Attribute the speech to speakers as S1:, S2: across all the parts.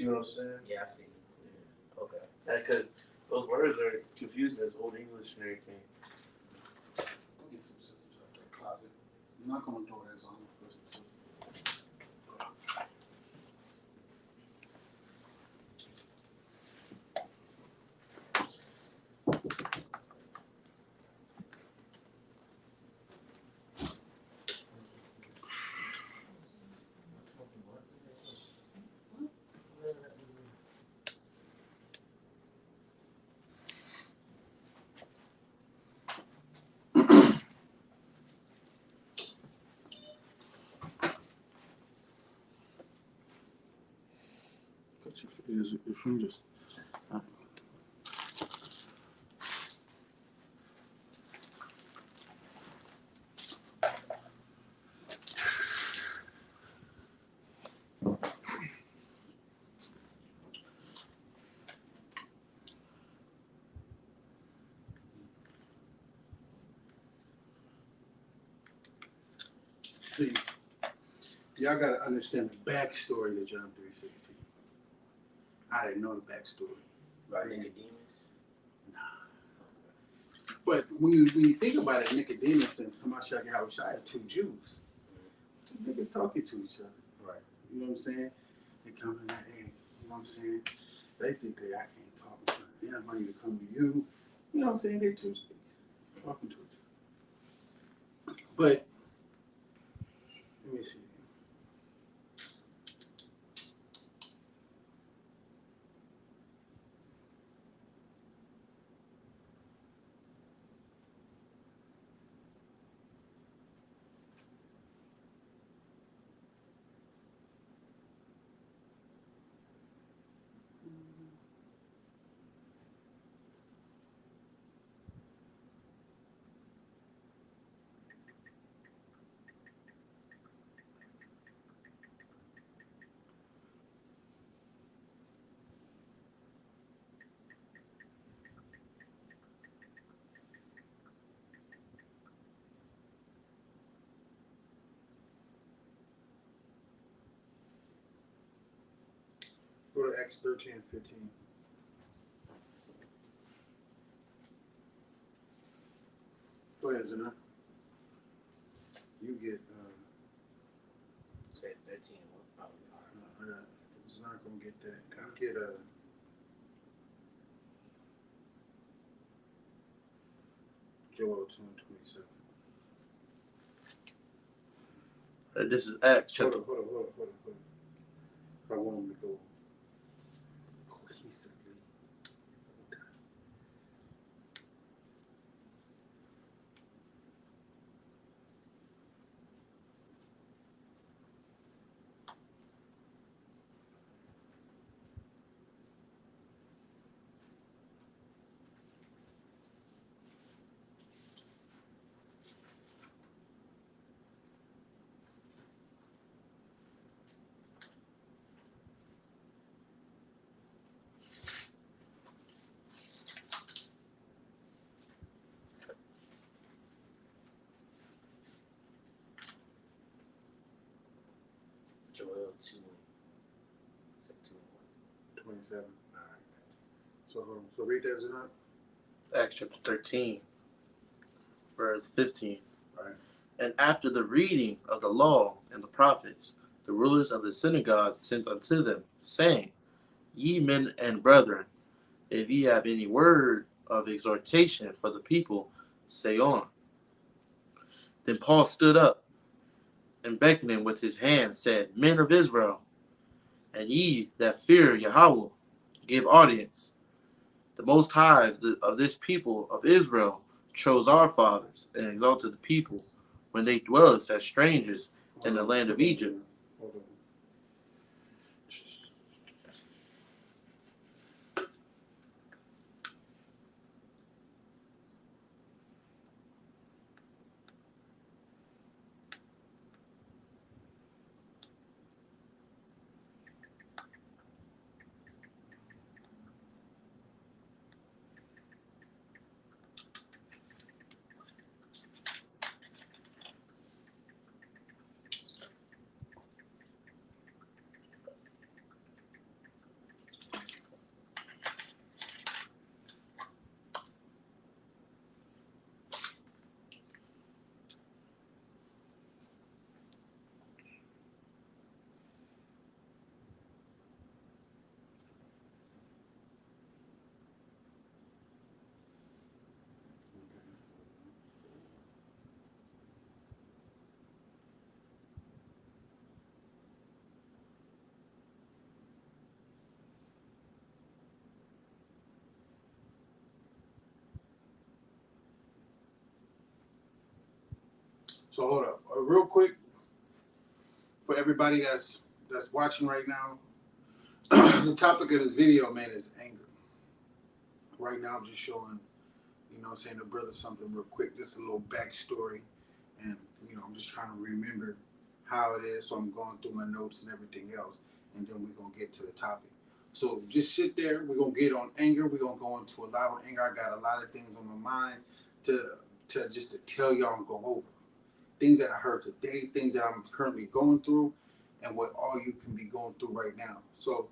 S1: You know what I'm saying?
S2: Yeah, I see. Yeah. Okay.
S1: That's because those words are confusing as Old English and everything.
S3: Go get some scissors out that closet. I'm not gonna throw that on the first. Your fingers. See, y'all gotta understand the backstory to John 3:16. I didn't know the backstory.
S2: Right, Nicodemus.
S3: Nah. But when you think about it, Nicodemus and Hamashiach Yahushua are two Jews. Two niggas talking to each other.
S2: Right.
S3: You know what I'm saying? They come in like, hey, you know what I'm saying? Basically, I can't talk in front of them. I need to come to you. You know what I'm saying? They two speaks talking to each other. But let me see. Go to Acts 13 and 15. Go ahead, Zena. You get,
S2: Say 13.
S3: it's not going to get that. You get, Joel 2:27.
S1: This is Acts
S3: Hold
S1: chapter.
S3: on. If I want them to go cohesively.
S2: Joel 2.
S3: 27. All right. So hold on. So read that, Zena.
S1: Acts chapter 13, verse 15.
S3: Right.
S1: And after the reading of the law and the prophets, the rulers of the synagogue sent unto them, saying, Ye men and brethren, if ye have any word of exhortation for the people, say on. Then Paul stood up, and beckoning with his hand said, Men of Israel, and ye that fear Yahweh, give audience. The Most High of this people of Israel chose our fathers and exalted the people when they dwelt as strangers in the land of Egypt.
S3: Hold on. So hold up, real quick, for everybody that's watching right now. The topic of this video, man, is anger. Right now, I'm just showing, you know, what I'm saying the brother something real quick, just a little backstory, and you know, I'm just trying to remember how it is. So I'm going through my notes and everything else, and then we're gonna get to the topic. So just sit there. We're gonna get on anger. We're gonna go into a lot of anger. I got a lot of things on my mind to tell y'all and go over things that I heard today, things that I'm currently going through, and what all you can be going through right now. So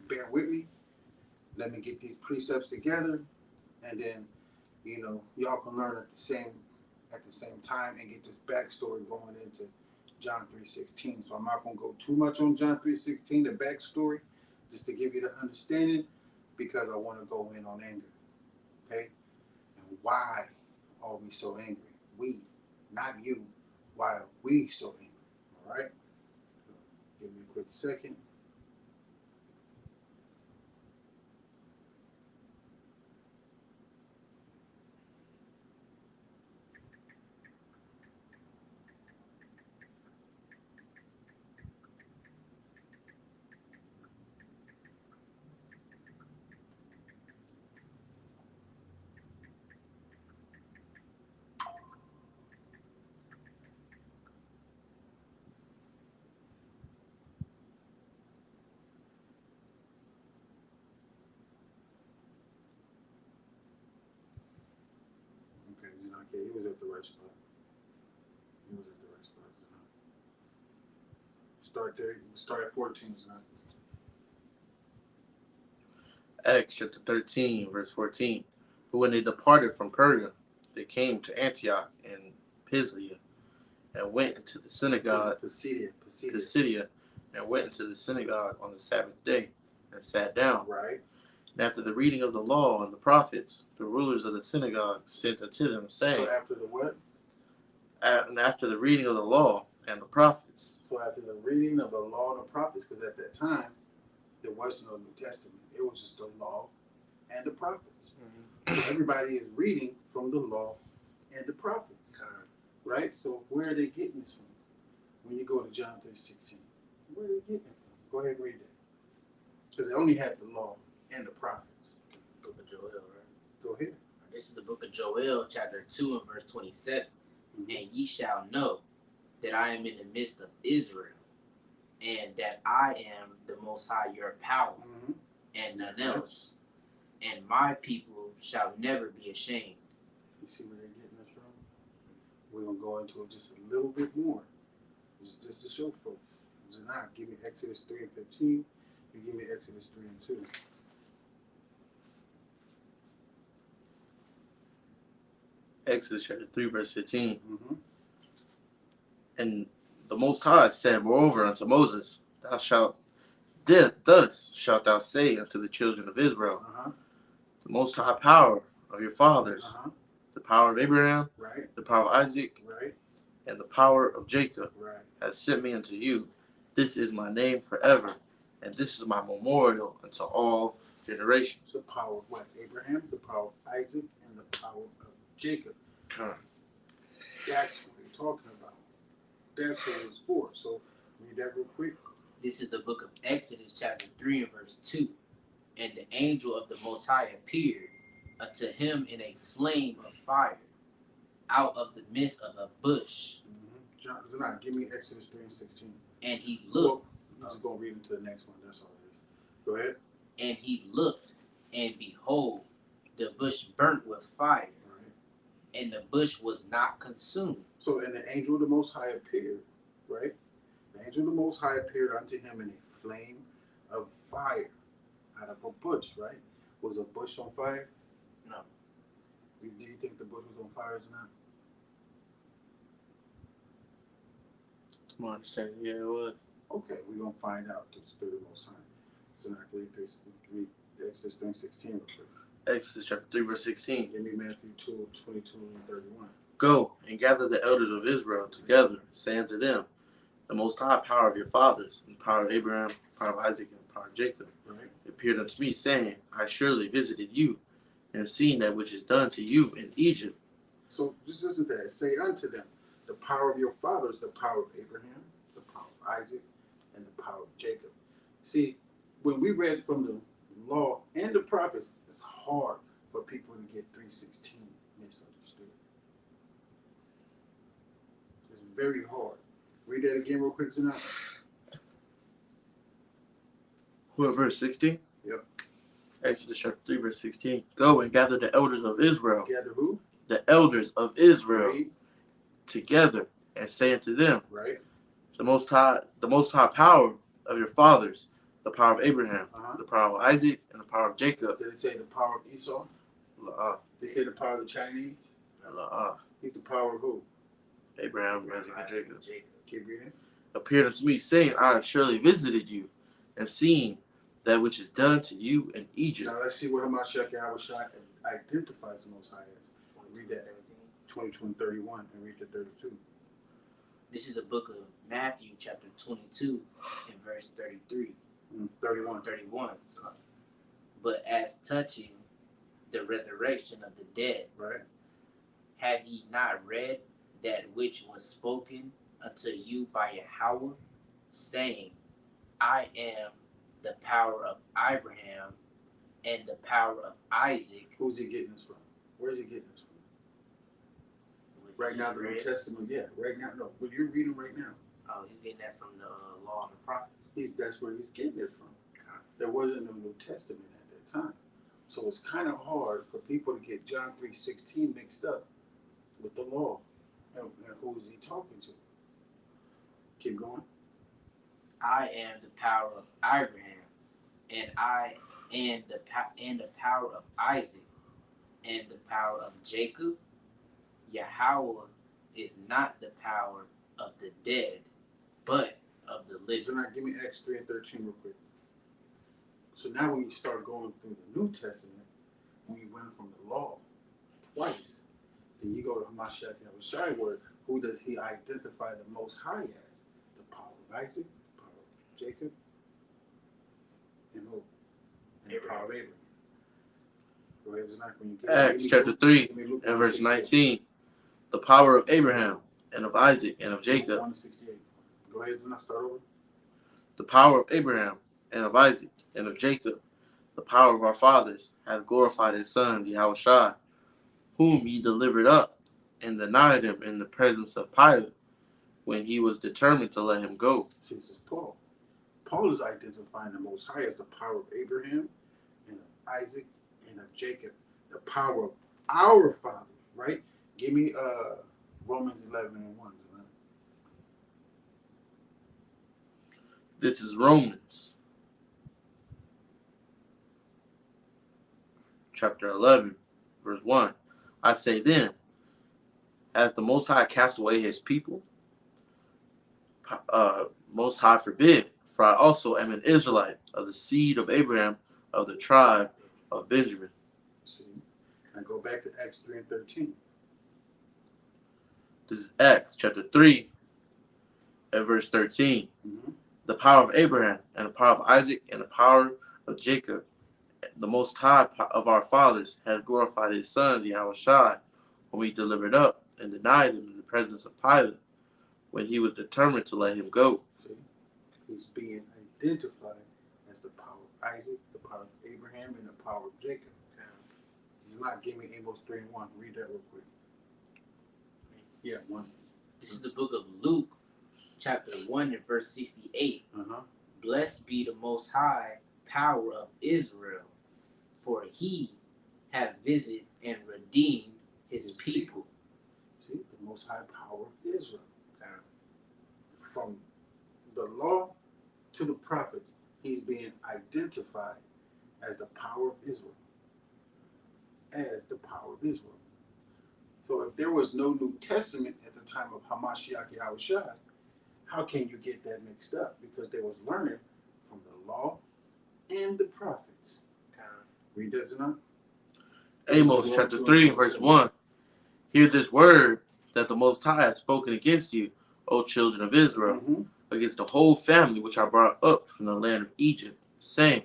S3: bear with me. Let me get these precepts together, and then, you know, y'all can learn at the same time and get this backstory going into John 3:16. So I'm not gonna go too much on John 3:16, the backstory, just to give you the understanding, because I want to go in on anger. Okay? And why are we so angry? We, not you. Why are we so angry? All right? Give me a quick second. Okay, he was at the right spot. He was at the right spot. Start there. Start at 14.
S1: Acts chapter 13, verse 14. But when they departed from Perga, they came to Antioch and Pisidia, and went into the synagogue, Pisidia, and went into the synagogue on the Sabbath day, and sat down.
S3: Right.
S1: And after the reading of the law and the prophets, the rulers of the synagogue sent unto them, saying.
S3: So after the what?
S1: And after the reading of the law and the prophets.
S3: So after the reading of the law and the prophets, because at that time there was no New Testament. It was just the law and the prophets. Mm-hmm. So everybody is reading from the law and the prophets. Right? So where are they getting this from? When you go to John 3:16, where are they getting it from? Go ahead and read it. Because they only had the law and the prophets.
S2: Book of Joel, right?
S3: Go ahead.
S2: This is the book of Joel, chapter 2 and verse 27. Mm-hmm. And ye shall know that I am in the midst of Israel, and that I am the Most High your power, mm-hmm. and none else. And my people shall never be ashamed.
S3: You see where they're getting this from? We're going to go into it just a little bit more. Just to show folks. Zanah, give me Exodus 3 and 15. You give me Exodus 3 and 2.
S1: Exodus chapter 3, verse 15.
S3: Mm-hmm.
S1: And the Most High said, moreover, unto Moses, thus shalt thou say unto the children of Israel, the Most High power of your fathers, the power of Abraham,
S3: right.
S1: the power of Isaac,
S3: right.
S1: and the power of Jacob,
S3: right.
S1: has sent me unto you. This is my name forever, and this is my memorial unto all generations.
S3: The power of what? Abraham, the power of Isaac, and the power of Jacob. That's what we're talking about. That's what it's for. So read that real quick.
S2: This is the book of Exodus, chapter 3 and verse 2. And the angel of the Most High appeared unto him in a flame of fire out of the midst of a bush.
S3: John, Zanah, give me Exodus 3 and 16.
S2: And he looked.
S3: I'm just going to read into the next one. That's all it is. Go ahead.
S2: And he looked, and behold, the bush burnt with fire. And the bush was not consumed. So,
S3: and the angel of the Most High appeared, right? The angel of the Most High appeared unto him in a flame of fire out of a bush, right? Was a bush on fire?
S2: No.
S3: Do you think the bush was on fire or not?
S1: To my understanding, yeah, it was.
S3: Okay, we're going to find out through the Spirit of the Most High. So now read Exodus 3:16 real quick.
S1: Exodus chapter 3, verse 16.
S3: Give me Matthew 2:22 and 31.
S1: Go and gather the elders of Israel together, saying to them, the Most High power of your fathers, and the power of Abraham, the power of Isaac, and the power of Jacob, appeared unto me, saying, I surely visited you, and seen that which is done to you in Egypt,
S3: So just listen to that. Say unto them, the power of your fathers, the power of Abraham, the power of Isaac, and the power of Jacob. See, when we read from the law and the prophets, it's hard for people to get 3:16 misunderstood. It's very hard. Read that again real quick tonight.
S1: What, verse 16?
S3: Yep.
S1: Exodus chapter 3, verse 16. Go and gather the elders of Israel.
S3: Gather who?
S1: The elders of Israel
S3: Read.
S1: together, and say unto them,
S3: Right.
S1: the most high power of your fathers, the power of Abraham,
S3: Uh-huh.
S1: the power of Isaac, and the power of Jacob.
S3: Did it say the power of Esau?
S1: La'ah,
S3: They say the power of the Chinese?
S1: la'ah,
S3: He's the power of who?
S1: Abraham, Isaac, and Jacob.
S3: Keep reading.
S1: Appeared unto me, saying, I have surely visited you, and seen that which is done to you in Egypt.
S3: Now let's see what Hamashiach Yahushua identifies the Most High as. Read that. 22 and 31 and read the 32.
S2: This is the book of Matthew, chapter 22, and verse 33.
S3: 31.
S2: 31. But as touching the resurrection of the dead,
S3: Right.
S2: have ye not read that which was spoken unto you by Yahweh, saying, I am the power of Abraham and the power of Isaac?
S3: Who's he getting this from? Where's he getting this from? Right now, the New Testament. Yeah, right now. No, but you're reading right now.
S2: Oh, he's getting that from the law and the prophets.
S3: That's where he's getting it from. There wasn't no New Testament at that time. So it's kind of hard for people to get John 3:16 mixed up with the law. And who is he talking to? Keep going.
S2: I am the power of Abraham, and the power of Isaac, and the power of Jacob. Yahweh is not the power of the dead, but of the living.
S3: So now give me Acts 3 and 13 real quick. So now when you start going through the New Testament, when you went from the law twice, then you go to Hamashiach Yahushua, where who does he identify the Most High as? The power of Isaac, the power of Jacob, and who? And the power of Abraham. Go ahead, Zach, when you get
S1: Acts chapter 3 and verse 19. The power of Abraham, and of Isaac, and of Jacob.
S3: 168. Go ahead, Zach, start over.
S1: The power of Abraham, and of Isaac, and of Jacob, the power of our fathers, hath glorified his son, Yahushua, whom he delivered up, and denied him in the presence of Pilate, when he was determined to let him go.
S3: See, this is Paul. Paul is identifying the Most High as the power of Abraham, and of Isaac, and of Jacob, the power of our father, right? Give me Romans 11 and 1. Right?
S1: This is Romans chapter 11, verse 1. I say then, hath the Most High cast away his people? Most High forbid, for I also am an Israelite of the seed of Abraham, of the tribe of Benjamin.
S3: See, I go back to Acts 3 and 13.
S1: This is Acts chapter 3 and verse 13.
S3: Mm-hmm.
S1: The power of Abraham, and the power of Isaac, and the power of Jacob, the Most High of our fathers, hath glorified his son, Yahushua, whom he delivered up, and denied him in the presence of Pilate, when he was determined to let him go.
S3: See, he's being identified as the power of Isaac, the power of Abraham, and the power of Jacob. He's not giving me Amos 3 and 1. Read that real quick. Yeah, 1.
S2: This is the book of Luke, chapter 1 and verse 68.
S3: Uh-huh.
S2: Blessed be the Most High power of Israel, for he hath visited and redeemed his people.
S3: See, the Most High power of Israel. From the law to the prophets, he's being identified as the power of Israel. As the power of Israel. So if there was no New Testament at the time of Hamashiach Yahushua, how can you get that mixed up? Because they was learning from the law and the prophets. Read that, Zana.
S1: Amos chapter 3 verse 1. Hear this word that the Most High hath spoken against you, O children of Israel,
S3: Mm-hmm.
S1: against the whole family which I brought up from the land of Egypt, saying,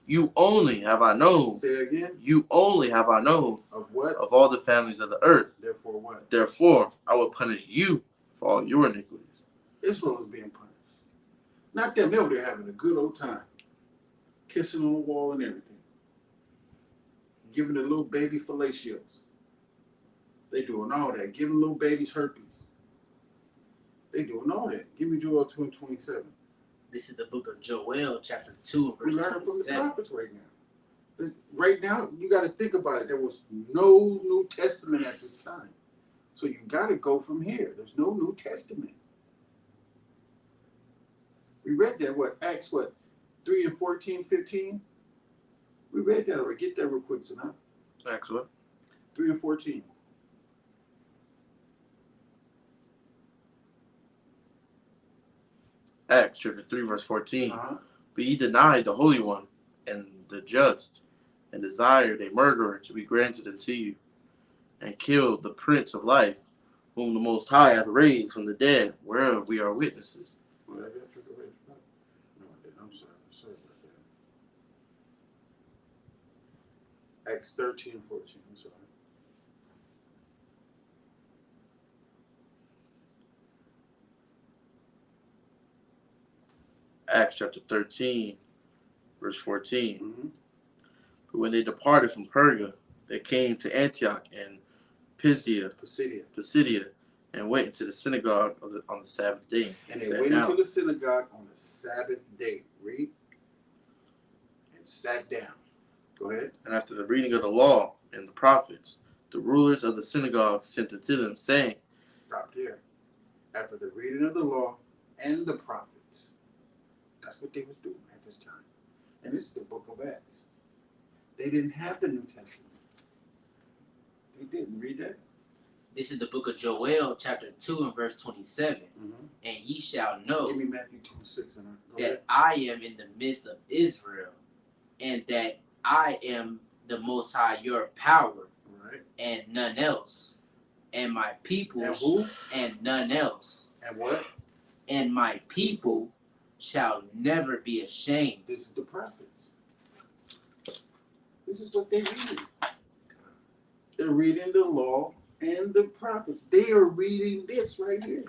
S1: You only have I known.
S3: Say it again.
S1: You only have I known
S3: Of what?
S1: of all the families of the earth.
S3: Therefore what?
S1: Therefore, I will punish you for all your iniquities.
S3: Israel is being punished. Not them. They were there having a good old time. Kissing on the wall and everything. Giving the little baby fellatios. They doing all that. Giving little babies herpes. They doing all that. Give me Joel 2 and 27.
S2: This is the book of Joel, chapter 2,
S3: We're
S2: verse
S3: learning from the
S2: 27.
S3: prophets right now. Right now, you got to think about it. There was no New Testament at this time. So you got to go from here. There's no New Testament. We read that, Acts 3 and 14, 15? We read that already. Get that real quick, Sanaa.
S1: Acts what?
S3: 3 and 14.
S1: Acts chapter 3, verse 14.
S3: Uh-huh.
S1: But ye denied the Holy One and the just, and desired a murderer to be granted unto you, and killed the Prince of Life, whom the Most High hath raised from the dead, whereof we are witnesses.
S3: Well, I took away. No, I didn't. I'm sorry. I'm sorry about that. Acts 13 and 14. I'm sorry.
S1: Acts chapter 13, verse 14.
S3: Mm-hmm.
S1: But when they departed from Perga, they came to Antioch and Pisidia, and went into the synagogue on the Sabbath day.
S3: And they went into the synagogue on the Sabbath day. Read. And sat down. Go ahead.
S1: And after the reading of the law and the prophets, the rulers of the synagogue sent unto them, saying,
S3: Stop there. After the reading of the law and the prophets. That's what they was doing at this time. And this is the book of Acts. They didn't have the New Testament. They didn't. Read that.
S2: This is the book of Joel, chapter 2, and verse 27.
S3: Mm-hmm.
S2: And ye shall know
S3: Give me Matthew 2 and 6. And
S2: that I am in the midst of Israel, and that I am the Most High, your power,
S3: right.
S2: and none else. And my people,
S3: And who?
S2: And none else.
S3: And what?
S2: And my people shall never be ashamed.
S3: This is the prophets. This is what they're reading. They're reading the law and the prophets. They are reading this right here.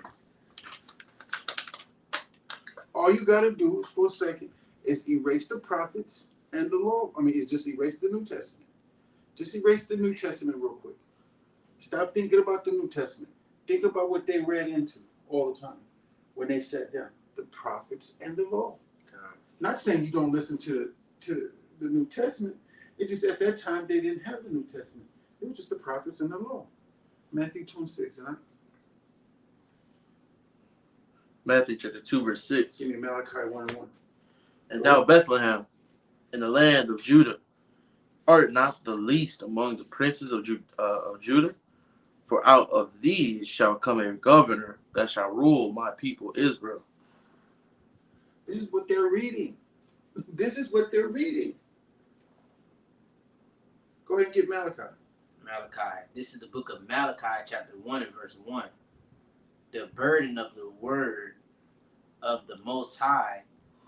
S3: All you got to do for a second is erase the prophets and the law. It's just erase the New Testament. Just erase the New Testament real quick. Stop thinking about the New Testament. Think about what they read into all the time when they sat down. The prophets and the law. Not saying you don't listen to the New Testament. It's just at that time they didn't have the New Testament. It was just the prophets and the law. Matthew 2 and 6. And
S1: Matthew chapter 2, verse 6.
S3: give me Malachi 1 and 1.
S1: And thou, Bethlehem, in the land of Judah, art not the least among the princes of Judah, for out of these shall come a governor that shall rule my people Israel.
S3: This is what they're reading. This is what they're reading. Go ahead and get Malachi.
S2: Malachi. This is the book of Malachi, chapter 1 and verse 1. The burden of the word of the Most High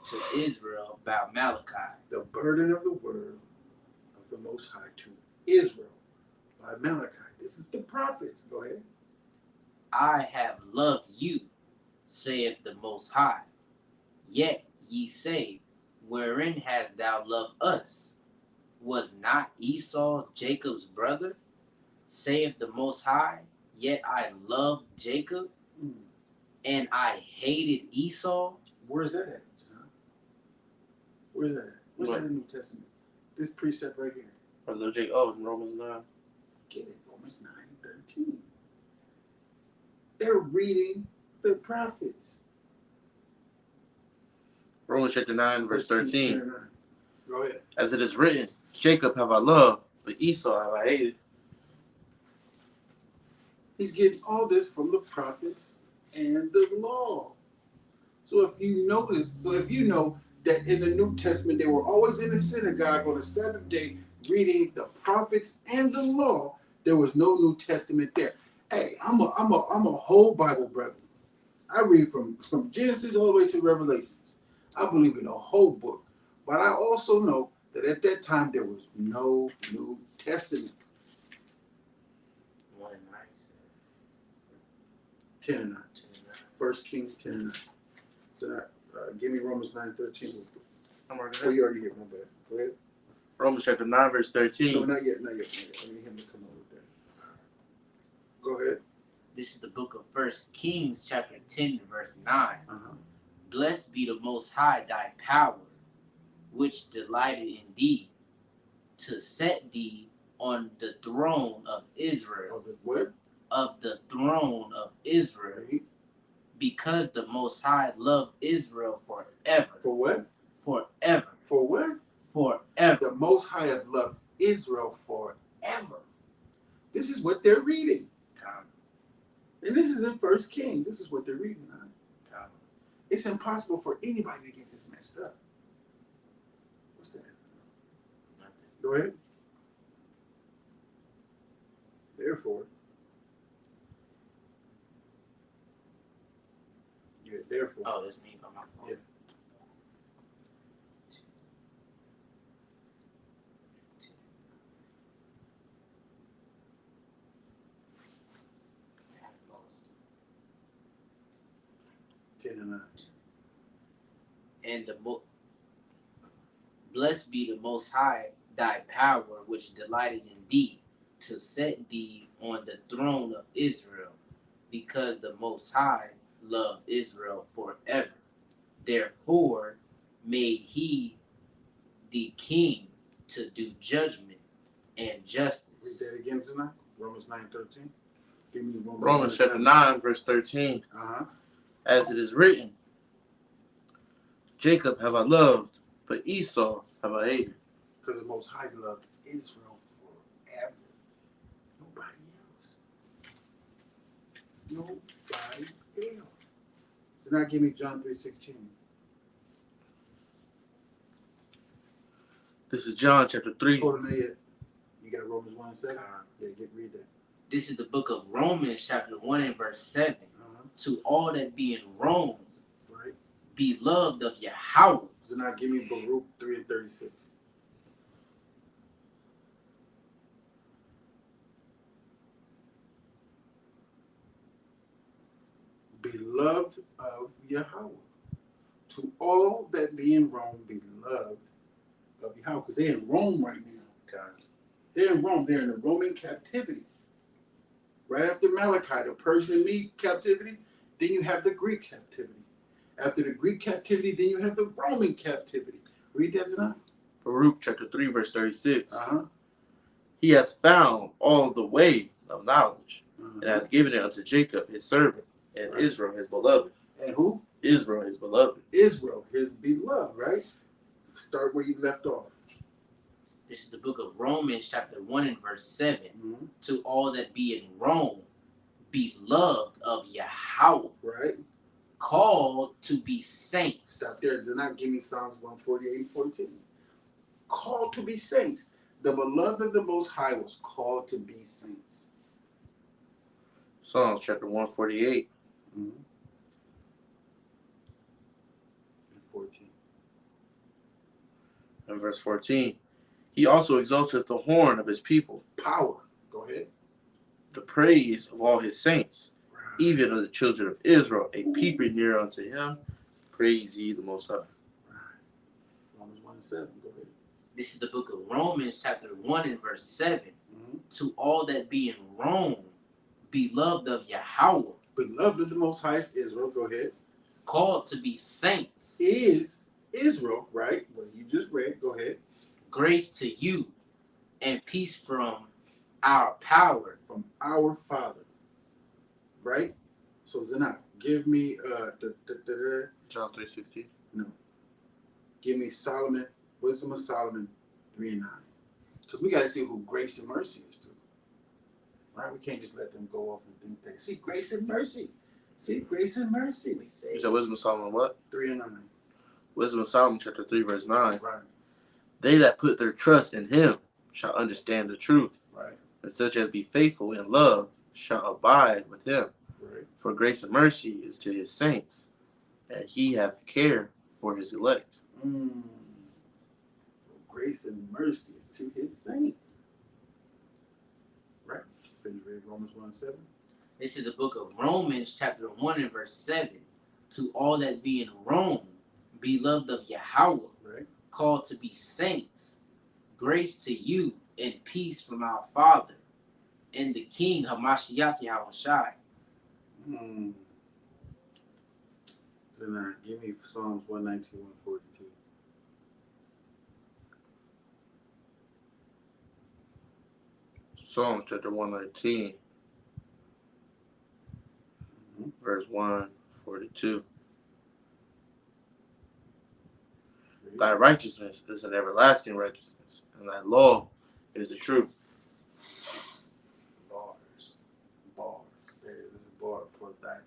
S2: to Israel about Malachi.
S3: The burden of the word of the Most High to Israel by Malachi. This is the prophets. Go ahead.
S2: I have loved you, saith the Most High. Yet ye say, wherein hast thou loved us? Was not Esau Jacob's brother? Saith the Most High, yet I loved Jacob, and I hated Esau.
S3: Where's that at? Where's that at? Where's that in the New Testament? This precept right here.
S1: In Romans 9.
S3: Get it, Romans 9 and 13. They're reading the prophets.
S1: Romans chapter 9, verse 13.
S3: Go ahead.
S1: As it is written, Jacob have I loved, but Esau have I hated.
S3: He's getting all this from the prophets and the law. So if you know that in the New Testament they were always in the synagogue on the Sabbath day reading the prophets and the law, there was no New Testament there. Hey, I'm a whole Bible brother. I read from Genesis all the way to Revelations. I believe in the whole book. But I also know that at that time there was no New Testament.
S2: 1 and 9.
S3: 10 and 9.
S2: 10 and 9.
S3: 1 Kings 10 and 9. So now, give me Romans 9:13.
S1: I'm already
S3: Oh,
S1: there.
S3: you already hit my bad. Go ahead.
S1: Romans chapter 9, verse
S3: No,
S1: 13.
S3: not yet. I need him to come over there. Go ahead.
S2: This is the book of 1 Kings chapter 10 verse 9.
S3: Uh-huh.
S2: Blessed be the Most High thy power, which delighted in thee, to set thee on the throne of Israel,
S3: Of the what?
S2: of the throne of Israel,
S3: Right.
S2: because the Most High loved Israel forever,
S3: For what?
S2: forever,
S3: For what?
S2: forever.
S3: The Most High have loved Israel forever. This is what they're reading. And this is in 1 Kings. This is what they're reading. Huh? It's impossible for anybody to get this messed up. What's that? Go ahead. Therefore. Yeah, therefore.
S2: Oh, that's me on my phone.
S3: Yeah.
S2: Yeah.
S3: 10 and 9.
S2: And blessed be the Most High thy power, which delighted in thee, to set thee on the throne of Israel, because the Most High loved Israel forever. Therefore made he thee king to do judgment and
S3: Read
S2: justice.
S3: that again tonight. Romans 9:13. Give me
S1: Romans chapter 9, verse 13.
S3: Uh-huh.
S1: As it is written, Jacob have I loved, but Esau have I hated.
S3: Because the Most High loved Israel forever. Nobody else. Nobody else. So now give me John 3:16.
S1: This is John chapter 3.
S3: Hold on there yet. You got Romans 1 and 7? Yeah, read that.
S2: This is the book of Romans chapter 1 and verse 7.
S3: Uh-huh.
S2: To all that be in Rome,
S3: Right.
S2: beloved of Yahweh.
S3: So now give me Baruch 3 and 36. Beloved of Yahweh. To all that be in Rome, beloved of Yahweh. Because they're in Rome right now. They're in Rome. They're in the Roman captivity. Right after Malachi, the Persian and Mede captivity, then you have the Greek captivity. After the Greek captivity, then you have the Roman captivity. Read that tonight.
S1: Baruch chapter 3, verse 36.
S3: Uh-huh.
S1: He hath found all the way of knowledge, and
S3: Uh-huh.
S1: hath given it unto Jacob his servant, and
S3: Right.
S1: Israel his beloved.
S3: And who?
S1: Israel his beloved.
S3: Israel, his beloved, right? Start where you left off.
S2: This is the book of Romans chapter 1 and verse 7.
S3: Mm-hmm.
S2: To all that be in Rome, beloved of Yahweh,
S3: Right?
S2: called to be saints.
S3: Stop there. Do not give me Psalms 148 and 14. Called to be saints. The beloved of the Most High was called to be saints.
S1: Psalms chapter 148.
S3: Mm-hmm. And 14.
S1: And verse 14. He also exalteth the horn of his people,
S3: Power. Go ahead.
S1: the praise of all his saints,
S3: Right.
S1: even of the children of Israel, a people near unto him. Praise ye the Most High.
S3: Right. Romans 1 and 7. Go ahead.
S2: This is the book of Romans chapter 1 and verse 7.
S3: Mm-hmm.
S2: To all that be in Rome, beloved of Yahweh,
S3: Beloved of the Most High is Israel. Go ahead.
S2: called to be saints.
S3: Is Israel, right? What you just read. Go ahead.
S2: Grace to you and peace from our power.
S3: From our Father. Right? So Zanat, give me
S1: John 3:16.
S3: give me Solomon, Wisdom of Solomon 3 and 9. Because we got to see who grace and mercy is to. Right? We can't just let them go off and think that. See, grace and mercy. See, grace and mercy.
S2: We say
S1: You said Wisdom of Solomon what?
S3: 3 and 9.
S1: Wisdom of Solomon chapter 3, verse 9.
S3: Right.
S1: They that put their trust in him shall understand the truth,
S3: Right.
S1: and such as be faithful in love shall abide with him.
S3: Right.
S1: For grace and mercy is to his saints, and he hath care for his elect.
S3: grace and mercy is to his saints. Right? Finish reading Romans 1:7.
S2: This is the book of Romans, chapter 1 and verse 7. To all that be in Rome, beloved of Yahweh,
S3: Right?
S2: called to be saints, grace to you and peace from our Father and the King Hamashiach Yahushai.
S3: So now, give me Psalms 119, 142.
S1: Psalms chapter 119, verse 142. Thy righteousness is an everlasting righteousness, and thy law is the truth.
S3: Bars. There is a bar. For thy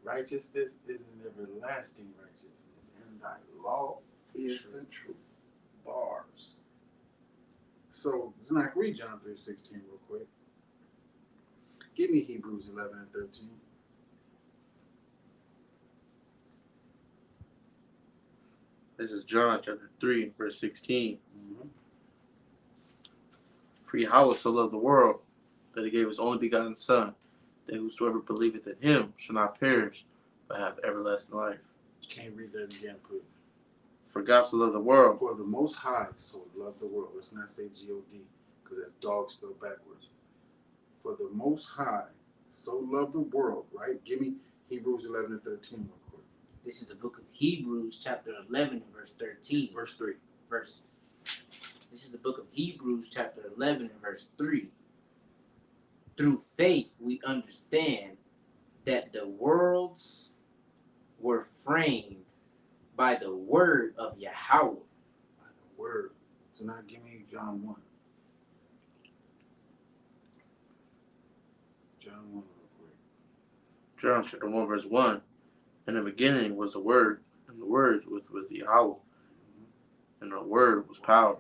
S3: righteousness is an everlasting righteousness, and thy law is the truth. Bars. So, Zach, read John 3:16 real quick. Give me Hebrews 11 and 13.
S1: This is John chapter 3, verse 16. For Yahweh so loved the world that he gave his only begotten Son, that whosoever believeth in him shall not perish, but have everlasting life.
S3: Can't read that again, please.
S1: For God so loved the world.
S3: For the Most High so loved the world. Let's not say G-O-D, because that's dog spelled backwards. For the Most High so loved the world, right? Give me Hebrews 11 and 13 real quick.
S2: This is the book of Hebrews, chapter 11 and verse 13.
S3: Verse 3.
S2: This is the book of Hebrews, chapter 11 and verse 3. Through faith, we understand that the worlds were framed by the word of Yahweh.
S3: By the word. So now give me John 1. John 1 real quick.
S1: John chapter 1, verse 1. In the beginning was the Word, and the Word was with Yahweh, and the Word was power.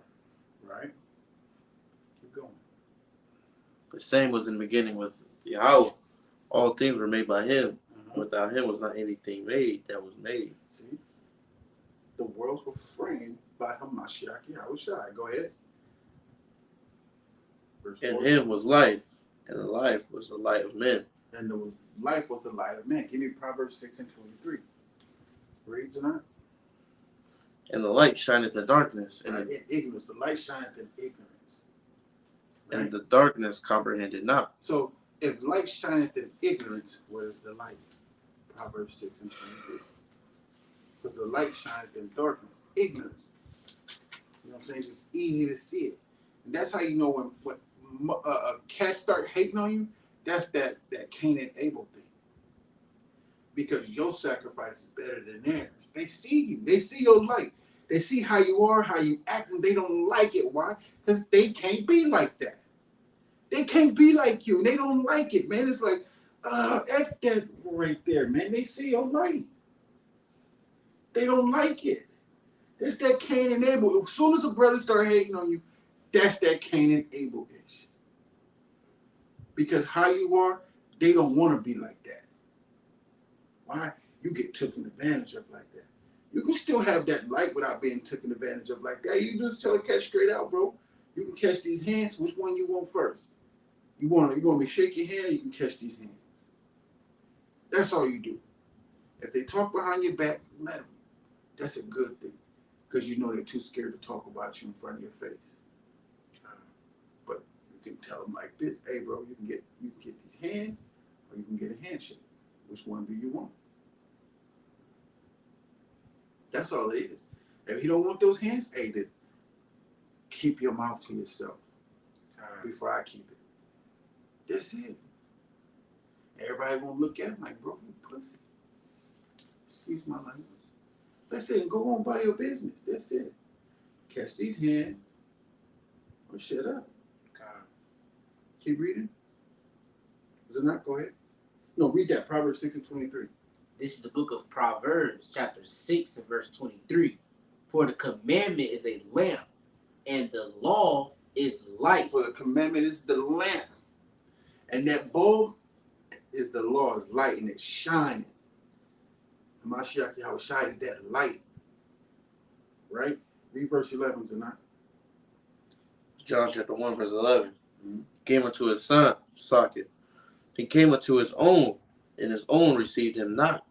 S3: Right? Keep going.
S1: The same was in the beginning with Yahweh. All things were made by him. Without him was not anything made that was made.
S3: See? The worlds were framed by Hamashiach Yahushai. Go ahead. Verse
S1: In
S3: 4.
S1: him was life, and the life was the light of men.
S3: And the life was the light of man. Give me Proverbs 6 and 23. Read tonight.
S1: And the light shineth in darkness, and,
S3: In ignorance. The light shineth in ignorance. Right?
S1: and the darkness comprehended not.
S3: So, if light shineth in ignorance, where is the light? Proverbs 6 and 23. Because the light shineth in darkness, ignorance. You know what I'm saying? It's just easy to see it. And that's how you know when cats start hating on you, that's that Cain and Abel thing. Because your sacrifice is better than theirs. They see you. They see your light. They see how you are, how you act, and they don't like it. Why? Because they can't be like that. They can't be like you. They don't like it, man. It's like, F that right there, man. They see your light. They don't like it. That's that Cain and Abel. As soon as a brother start hating on you, that's that Cain and Abel-ish. Because how you are, they don't want to be like that. Why? You get taken advantage of like that. You can still have that light without being taken advantage of like that. You just tell a cat straight out, bro. You can catch these hands. Which one you want first? You want me to shake your hand, or you can catch these hands. That's all you do. If they talk behind your back, let them. That's a good thing, because you know they're too scared to talk about you in front of your face. But you can tell them like this: "Hey, bro, you can get these hands, or you can get a handshake. Which one do you want?" That's all it is. If you don't want those hands, hey, then keep your mouth to yourself before I keep it. That's it. Everybody gonna look at him like, bro, you pussy. Excuse my language. That's it. Go on by your business. That's it. Catch these hands or shut up. Keep reading. Is it not? Go ahead. No, read that. Proverbs 6 and 23.
S2: This is the book of Proverbs, chapter 6 and verse 23. For the commandment is a lamp, and the law is light.
S3: For the commandment is the lamp, and that bulb is the law, is light, and it's shining. Hamashiach Yahushai is that light. Right? Read verse 11 tonight.
S1: John chapter 1, verse 11.
S3: Mhm.
S1: Came unto his son, socket. He came unto his own, and his own received him not.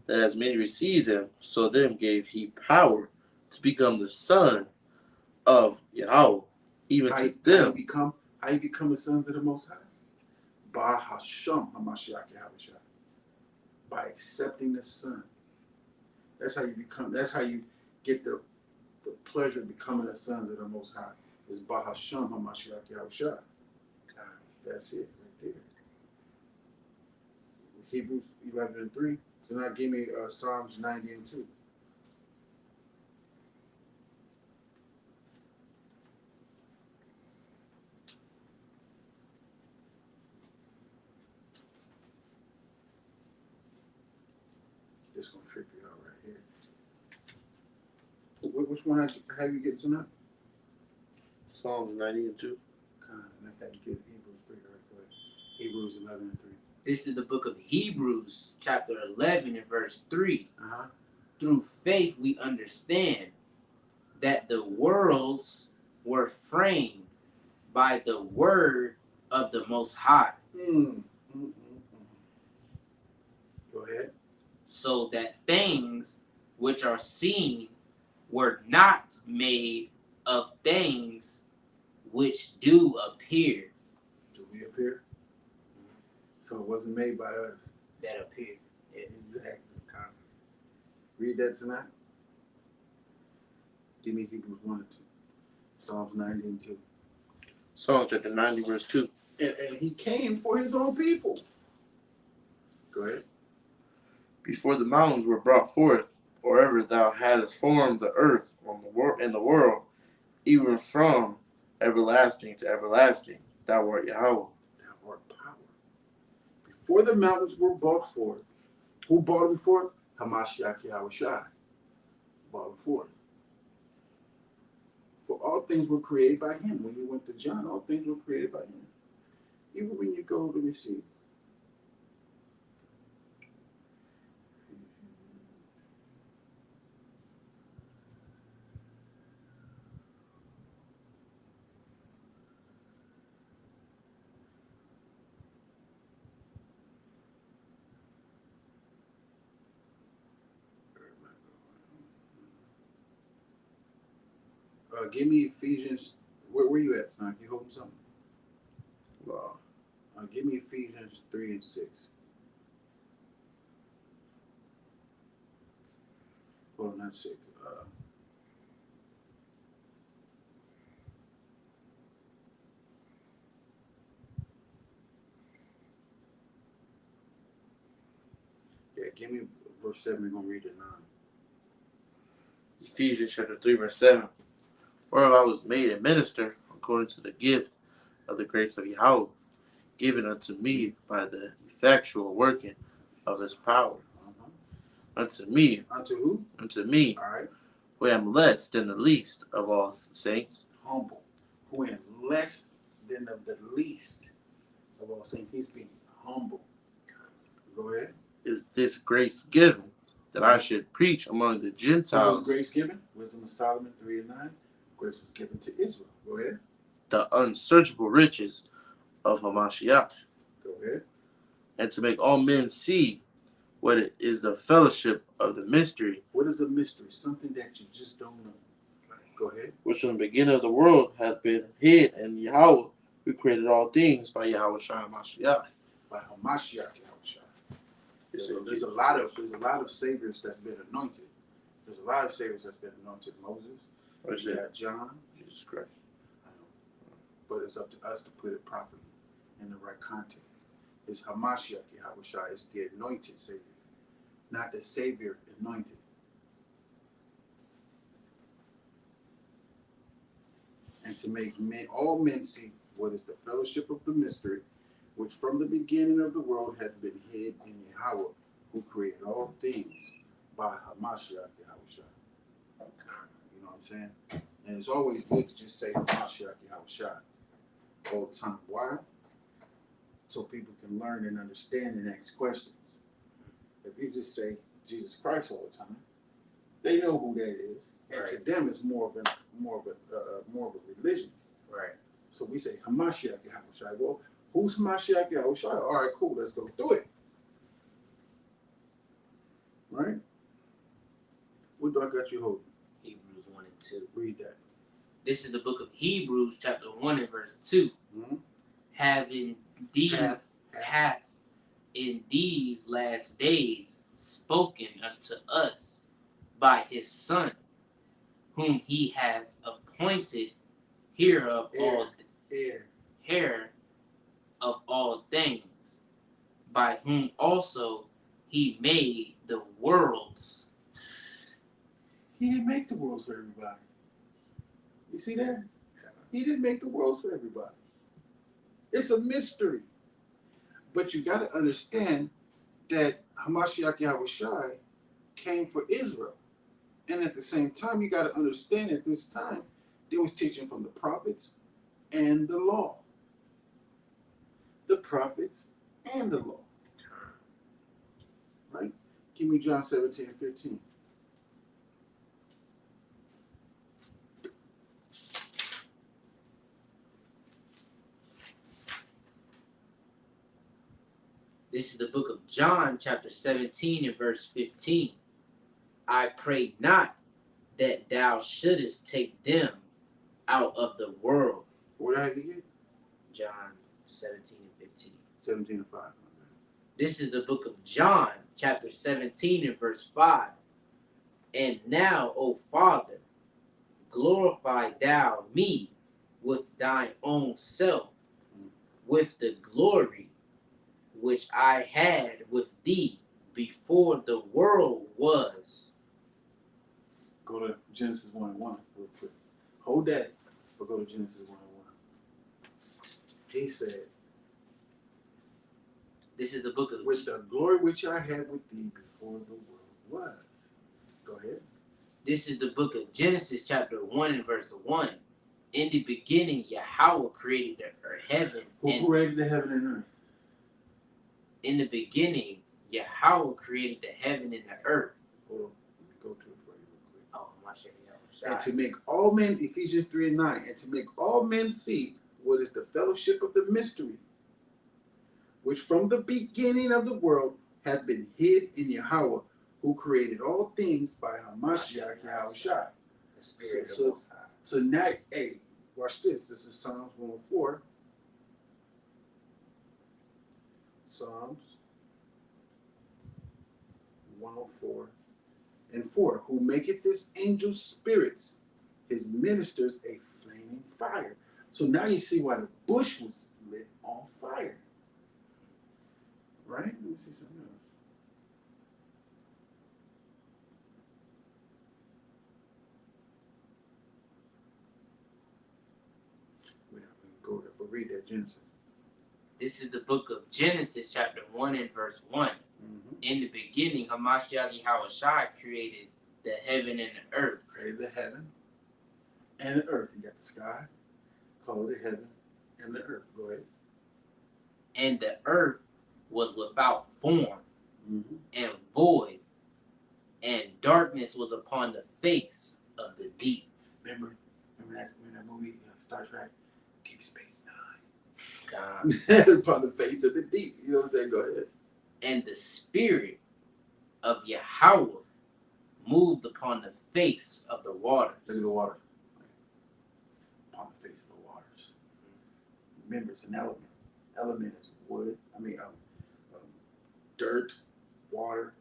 S1: That as many received him, so them gave he power to become the son of Yahweh, even to them.
S3: How you become the sons of the Most High? By Hashem Hamashiach Yahushua. By accepting the Son. That's how you become. That's how you get the pleasure of becoming the sons of the Most High. Is by Hashem Hamashiach Yahushua. That's it right there. Hebrews 11:3. So now give me Psalms 90:2. Just gonna trip you out right here. Which one have you get tonight?
S1: Psalms 90:2.
S3: I had to get Hebrews 3 right quick. Hebrews 11:3.
S2: This is the book of Hebrews, chapter 11 and verse 3.
S3: Uh-huh.
S2: Through faith we understand that the worlds were framed by the word of the Most High.
S3: Go ahead.
S2: So that things which are seen were not made of things which do appear.
S3: Do we appear? So it wasn't made by us.
S2: That appear. Yeah.
S3: Exactly. Read that tonight. Give me Hebrews 1 and 2. Psalms 90:2.
S1: Psalms chapter 90, verse 2.
S3: And he came for his own people. Go ahead.
S1: Before the mountains were brought forth, or ever thou hadst formed the earth and the world, even from everlasting to everlasting, thou art Yahweh.
S3: Thou art power. Before the mountains were brought forth, who brought them forth? Hamashiach Yahushua brought them forth. For all things were created by him. When you went to John, all things were created by him. Even when you go, let me see. Give me Ephesians. Where you at, Snipe? You holding something?
S1: Wow.
S3: Give me Ephesians 3 and 6. Well, not 6. Give me verse 7. We're going to read it 9.
S1: Ephesians chapter 3, verse 7. Whereof I was made a minister according to the gift of the grace of Yahweh, given unto me by the effectual working of his power. Unto me.
S3: Unto who?
S1: Unto me.
S3: All right.
S1: Who am less than the least of all saints.
S3: Humble. Who am less than of the least of all saints. He's being humble. Go ahead.
S1: Is this grace given that I should preach among the Gentiles?
S3: Who was grace given? Wisdom of Solomon 3 and 9. Grace was given to Israel. Go ahead.
S1: The unsearchable riches of Hamashiach.
S3: Go ahead.
S1: And to make all men see what it is the fellowship of the mystery.
S3: What is a mystery? Something that you just don't know. Go ahead. Which
S1: from the beginning of the world hath been hid in Yahweh, who created all things by Yahweh Shai Hamashiach.
S3: By Hamashiach Yahushua. There's a lot of saviors that's been anointed. There's a lot of saviors that's been anointed. Moses. You got John.
S1: Jesus Christ.
S3: I know. But it's up to us to put it properly in the right context. It's Hamashiach Yahushua. It's the anointed savior, not the savior anointed. And to make all men see what is the fellowship of the mystery, which from the beginning of the world hath been hid in Yahweh, who created all things by Hamashiach Yahushua. You know what I'm saying? And it's always good to just say Hamashiach Yahushua all the time. Why? So people can learn and understand and ask questions. If you just say Jesus Christ all the time, they know who that is, and to them it's more of a religion.
S2: Right.
S3: So we say Hamashiach Yahushua. Well, who's Hamashiach Yahushua? All right, cool. Let's go through it. Right? What do I got you holding?
S2: Hebrews 1 and 2.
S3: Read that.
S2: This is the book of Hebrews, chapter 1 and verse 2.
S3: Mm-hmm.
S2: Hath in these last days spoken unto us by his Son, whom he hath appointed heir of all things, by whom also he made the worlds.
S3: He didn't make the worlds for everybody. You see that? He didn't make the worlds for everybody. It's a mystery. But you got to understand that Hamashiach Yahushua came for Israel. And at the same time, you got to understand at this time, they was teaching from the prophets and the law. The prophets and the law. Right? Give me John 17:15.
S2: This is the book of John, chapter 17 and verse 15. I pray not that thou shouldest take them out of the world.
S3: What did I get?
S2: John 17 and 15.
S3: 17:5.
S2: This is the book of John, chapter 17 and verse 5. And now, O Father, glorify thou me with thine own self, with the glory which I had with thee before the world was.
S3: Go to Genesis 1:1 real quick. Hold that, but go to Genesis 1:1. He said,
S2: This is the book of
S3: with the glory which I had with thee before the world was. Go ahead.
S2: This is the book of Genesis, chapter 1 and verse 1. In the beginning, Yahweh created the heaven.
S3: Who created the heaven and earth?
S2: In the beginning, Yahweh created the heaven and the earth.
S3: Hold on. Let me go to it for you real quick.
S2: Oh, my shit.
S3: And to make all men, Ephesians 3:9, and to make all men see what is the fellowship of the mystery, which from the beginning of the world hath been hid in Yahweh, who created all things by Hamashiach Yahushua.
S2: The Spirit of
S3: So-
S2: the Most High.
S3: So now, hey, watch this. This is Psalms 104. Psalms 104 and 4. Who maketh his angels spirits, his ministers a flaming fire. So now you see why the bush was lit on fire. Right? Let me see something else. We have to go there, but read that Genesis.
S2: This is the book of Genesis, chapter 1 and verse 1.
S3: Mm-hmm.
S2: In the beginning, Hamashiach Yahushua created the heaven and the earth.
S3: Created the heaven and the earth. You got the sky, call it the heaven and the earth. Go ahead.
S2: And the earth was without form
S3: Mm-hmm.
S2: and void, and darkness was upon the face of the deep.
S3: Remember that movie, Star Trek, Deep Space
S2: God.
S3: Nine? Upon the face of the deep. You know what I'm saying? Go ahead.
S2: And the spirit of Yahweh moved upon the face of the waters.
S3: Look at the water. Upon the face of the waters. Remember, it's an element. Element is wood. Dirt, water,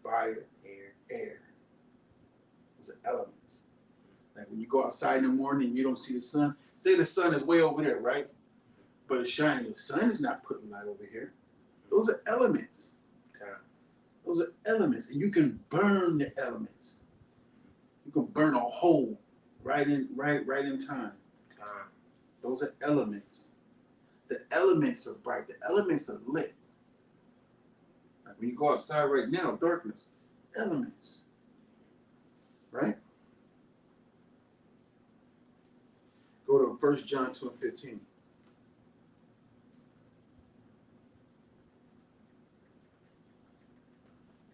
S3: fire, air. Those are elements. Like when you go outside in the morning and you don't see the sun, say the sun is way over there, right? But it's shining. The sun is not putting light over here. Those are elements.
S2: Okay.
S3: Those are elements. And you can burn the elements. You can burn a hole right in time.
S2: Okay.
S3: Those are elements. The elements are bright. The elements are lit. Like when you go outside right now, darkness, elements. Right? Go to 1 John 2:15.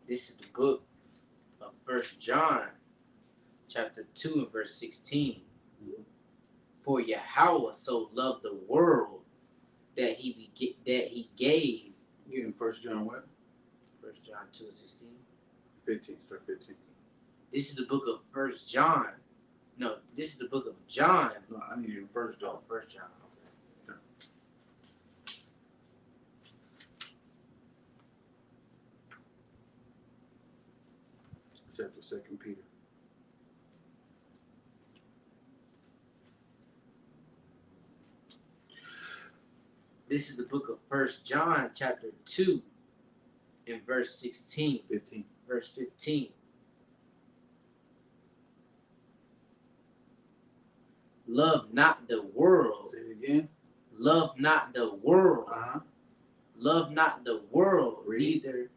S2: This is the book of 1 John, chapter 2 and verse 16. For Yahweh so loved the world that he gave.
S3: You in 1 John what?
S2: 1 John 2:16.
S3: 15. Start 15.
S2: This is the book of 1 John. No, this is the book of John.
S3: No, I need you in 1 John.
S2: Oh, 1 John. Okay.
S3: Except for 2 Peter.
S2: This is the book of 1 John, chapter 2, and verse 16.
S3: 15.
S2: Verse 15. Love not the world.
S3: Say it again.
S2: Love not the world.
S3: Uh-huh.
S2: Love not the world,
S3: Read.
S2: neither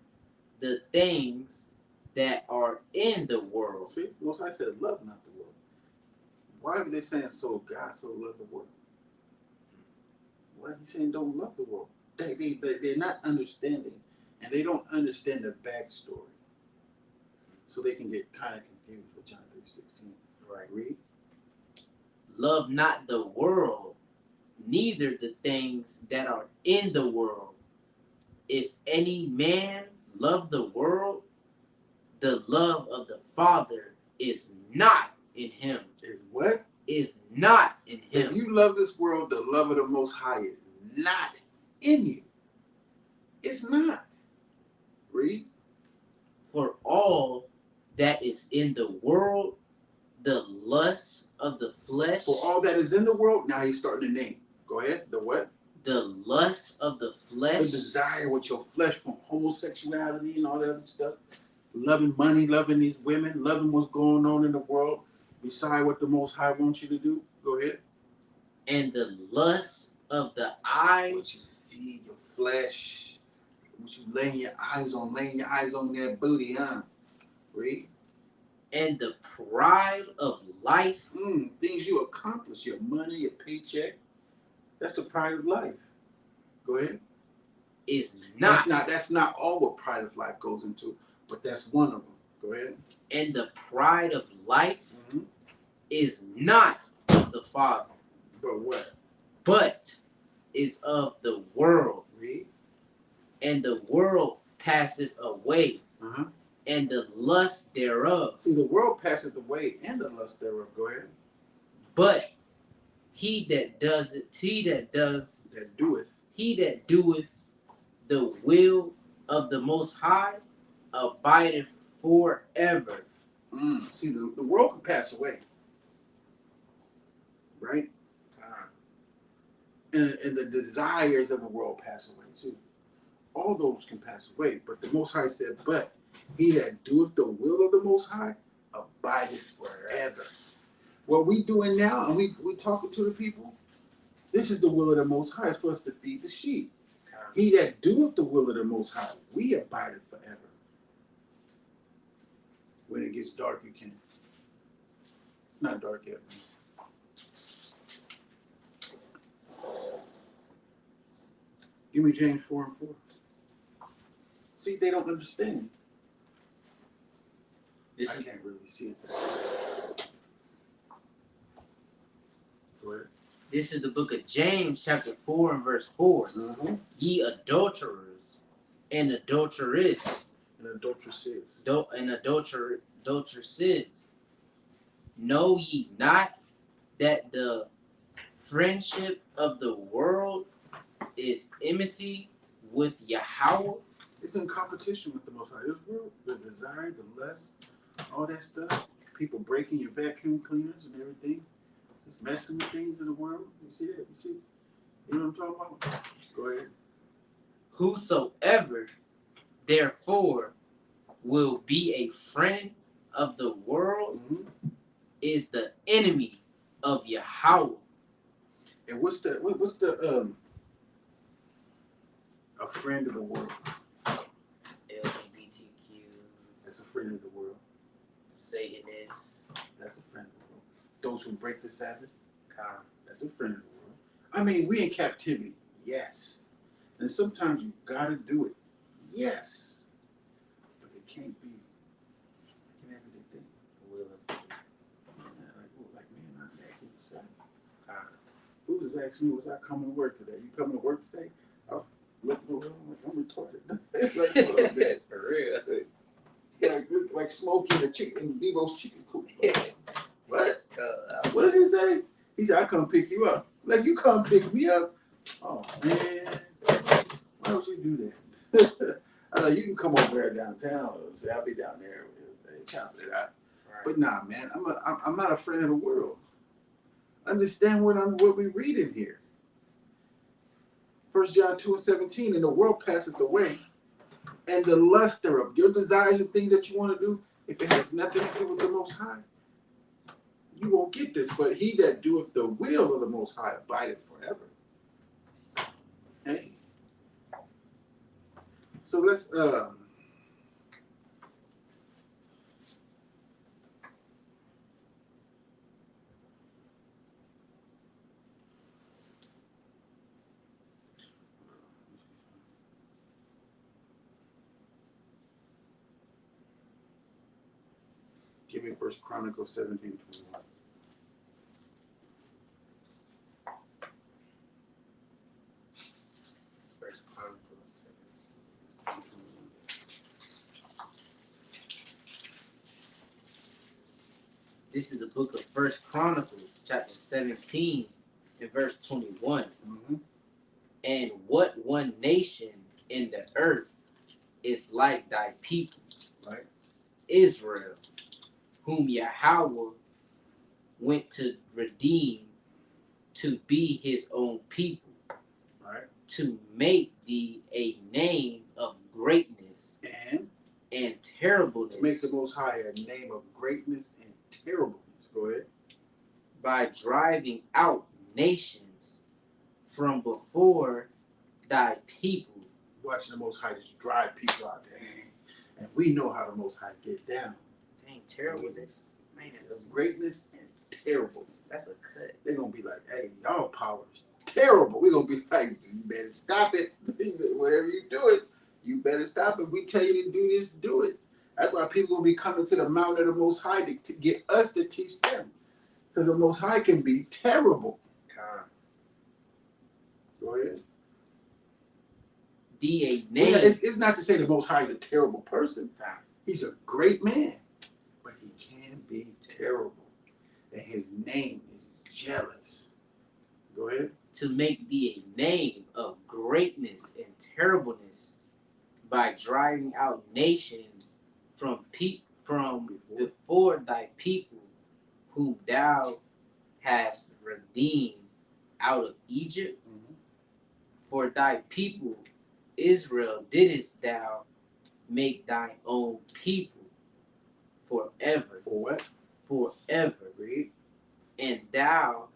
S2: the things that are in the world.
S3: See, Most High said, love not the world. Why are they saying so? God so loved the world. Why are they saying don't love the world? They're not understanding, and they don't understand the backstory. So they can get kind of confused with John 3:16.
S2: Right.
S3: Read.
S2: Love not the world, neither the things that are in the world. If any man love the world, the love of the Father is not in him.
S3: Is what?
S2: Is not in him.
S3: If you love this world, the love of the Most High is not in you. It's not. Read.
S2: For all that is in the world, the lust of the flesh,
S3: For all that is in the world, now he's starting to name. Go ahead. The what?
S2: the lust of the
S3: The
S2: flesh,
S3: desire with your flesh from homosexuality and all that other stuff. Loving money, loving these women, loving what's going on in the world. Beside what the Most High wants you to do. Go ahead.
S2: and the lust of the
S3: What you
S2: eyes,
S3: see, your flesh. What you laying your eyes on that booty, huh? Read.
S2: and the pride of life,
S3: Things you accomplish, your money, your paycheck. That's the pride of life. Go ahead.
S2: is not,
S3: That's not all what pride of life goes into, but that's one of them. Go ahead.
S2: and the pride of life
S3: Mm-hmm.
S2: is not of the Father,
S3: But what?
S2: but is of the world.
S3: Read.
S2: And the world passeth away,
S3: Uh-huh.
S2: and the lust thereof.
S3: See, the world passeth away and the lust thereof. Go ahead.
S2: But he that does it, he that doeth the will of the Most High abideth forever.
S3: See, the world can pass away. Right? And the desires of the world pass away too. All those can pass away. But the Most High said, but he that doeth the will of the Most High abideth forever. What we doing now, and we talking to the people, this is the will of the Most High, is for us to feed the sheep. He that doeth the will of the Most High, we abideth forever. When it gets dark, you can. It's not dark yet. Give me James 4:4. See, they don't understand. I can't really see it. Go ahead.
S2: This is the book of James, chapter 4 and verse 4.
S3: Mm-hmm.
S2: Ye adulterers and adulteresses,
S3: And adulteresses.
S2: and adulteresses, know ye not that the friendship of the world is enmity with Yahweh?
S3: It's in competition with the Most High. This world, the desire, the lust, all that stuff. People breaking your vacuum cleaners and everything. Just messing with things in the world. You see that? You see? You know what I'm talking about? Go ahead.
S2: Whosoever, therefore, will be a friend of the world
S3: Mm-hmm.
S2: is the enemy of Yahweh.
S3: And what's the a friend of the world?
S2: LGBTQs,
S3: That's a friend of the world.
S2: Satanists,
S3: That's a friend of the world. Those who break the Sabbath.
S2: con-
S3: That's a friend of the world. I mean, we in captivity, yes. And sometimes you gotta do it, yes. But it can't be an everyday thing.
S2: will of
S3: Like man, I'm back in the Sabbath.
S2: con-
S3: just asked me, was I coming to work today? You coming to work today? Oh, look around like I'm retarded. Like, what up, man?
S2: For real.
S3: Like smoking a chicken, Devo's chicken coop. What? What did he say? He said, I come pick you up. Like, you come pick me up? Oh, man. Why would you do that? I thought, you can come over there downtown. Say, I'll be down there. Chopping it out.
S2: Right.
S3: But nah, man, I'm not a friend of the world. Understand what we reading here. 1 John 2:17, and the world passeth away, and the lust thereof, your desires and things that you want to do, if it has nothing to do with the Most High, you won't get this. But he that doeth the will of the Most High abideth forever. Hey. So let's give me 1 Chronicles 17:21.
S2: First Chronicles 17. This is the book of First Chronicles, chapter 17, and verse 21.
S3: Mm-hmm.
S2: And what one nation in the earth is like thy people,
S3: Right.
S2: Israel, whom Yahweh went to redeem, to be his own people,
S3: Right.
S2: to make thee a name of greatness
S3: And
S2: terribleness,
S3: to make the Most High a name of greatness and terribleness. Go ahead.
S2: by driving out nations from before thy people.
S3: Watching the Most High just drive people out there. And we know how the Most High get down.
S2: Dang, terribleness. Man,
S3: Of greatness and terribleness.
S2: that's a cut.
S3: They're going to be like, hey, y'all power is terrible. We're going to be like, you better stop it. Whatever you do it, you better stop it. We tell you to do this, do it. That's why people going to be coming to the mountain of the Most High to get us to teach them. Because the Most High can be terrible. Go ahead.
S2: Thee a name.
S3: Well, it's not to say the Most High is a terrible person. He's a great man. But he can be terrible. And his name is jealous. Go ahead.
S2: To make thee a name of greatness and terribleness, by driving out nations from before thy people, whom thou hast redeemed out of Egypt.
S3: Mm-hmm.
S2: For thy people Israel didst thou make thine own people forever.
S3: For what?
S2: Forever.
S3: Read.
S2: And thou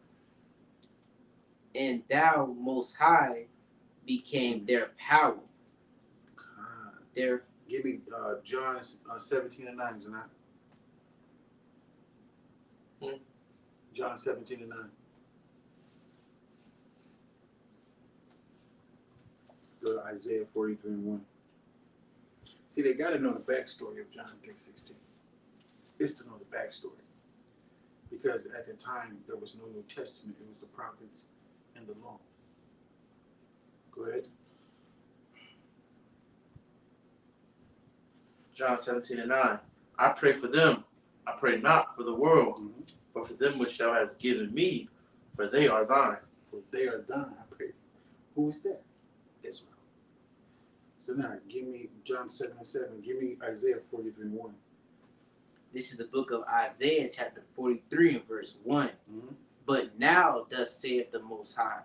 S2: Most High became their power. Their
S3: Give me John 17:9, is it not? John 17:9. Go to Isaiah 43:1. See, they got to know the backstory of John 3:16. It's to know the backstory. Because at the time, there was no New Testament. It was the prophets and the law. Go ahead.
S1: John 17:9. I pray for them. I pray not for the world,
S3: Mm-hmm.
S1: but for them which thou hast given me, for they are thine.
S3: For they are done, I pray. Who is that? Israel. So now, give me John 7:7. Give me Isaiah 43:1.
S2: This is the book of Isaiah, chapter 43, and verse 1.
S3: Mm-hmm.
S2: But now thus saith the Most High,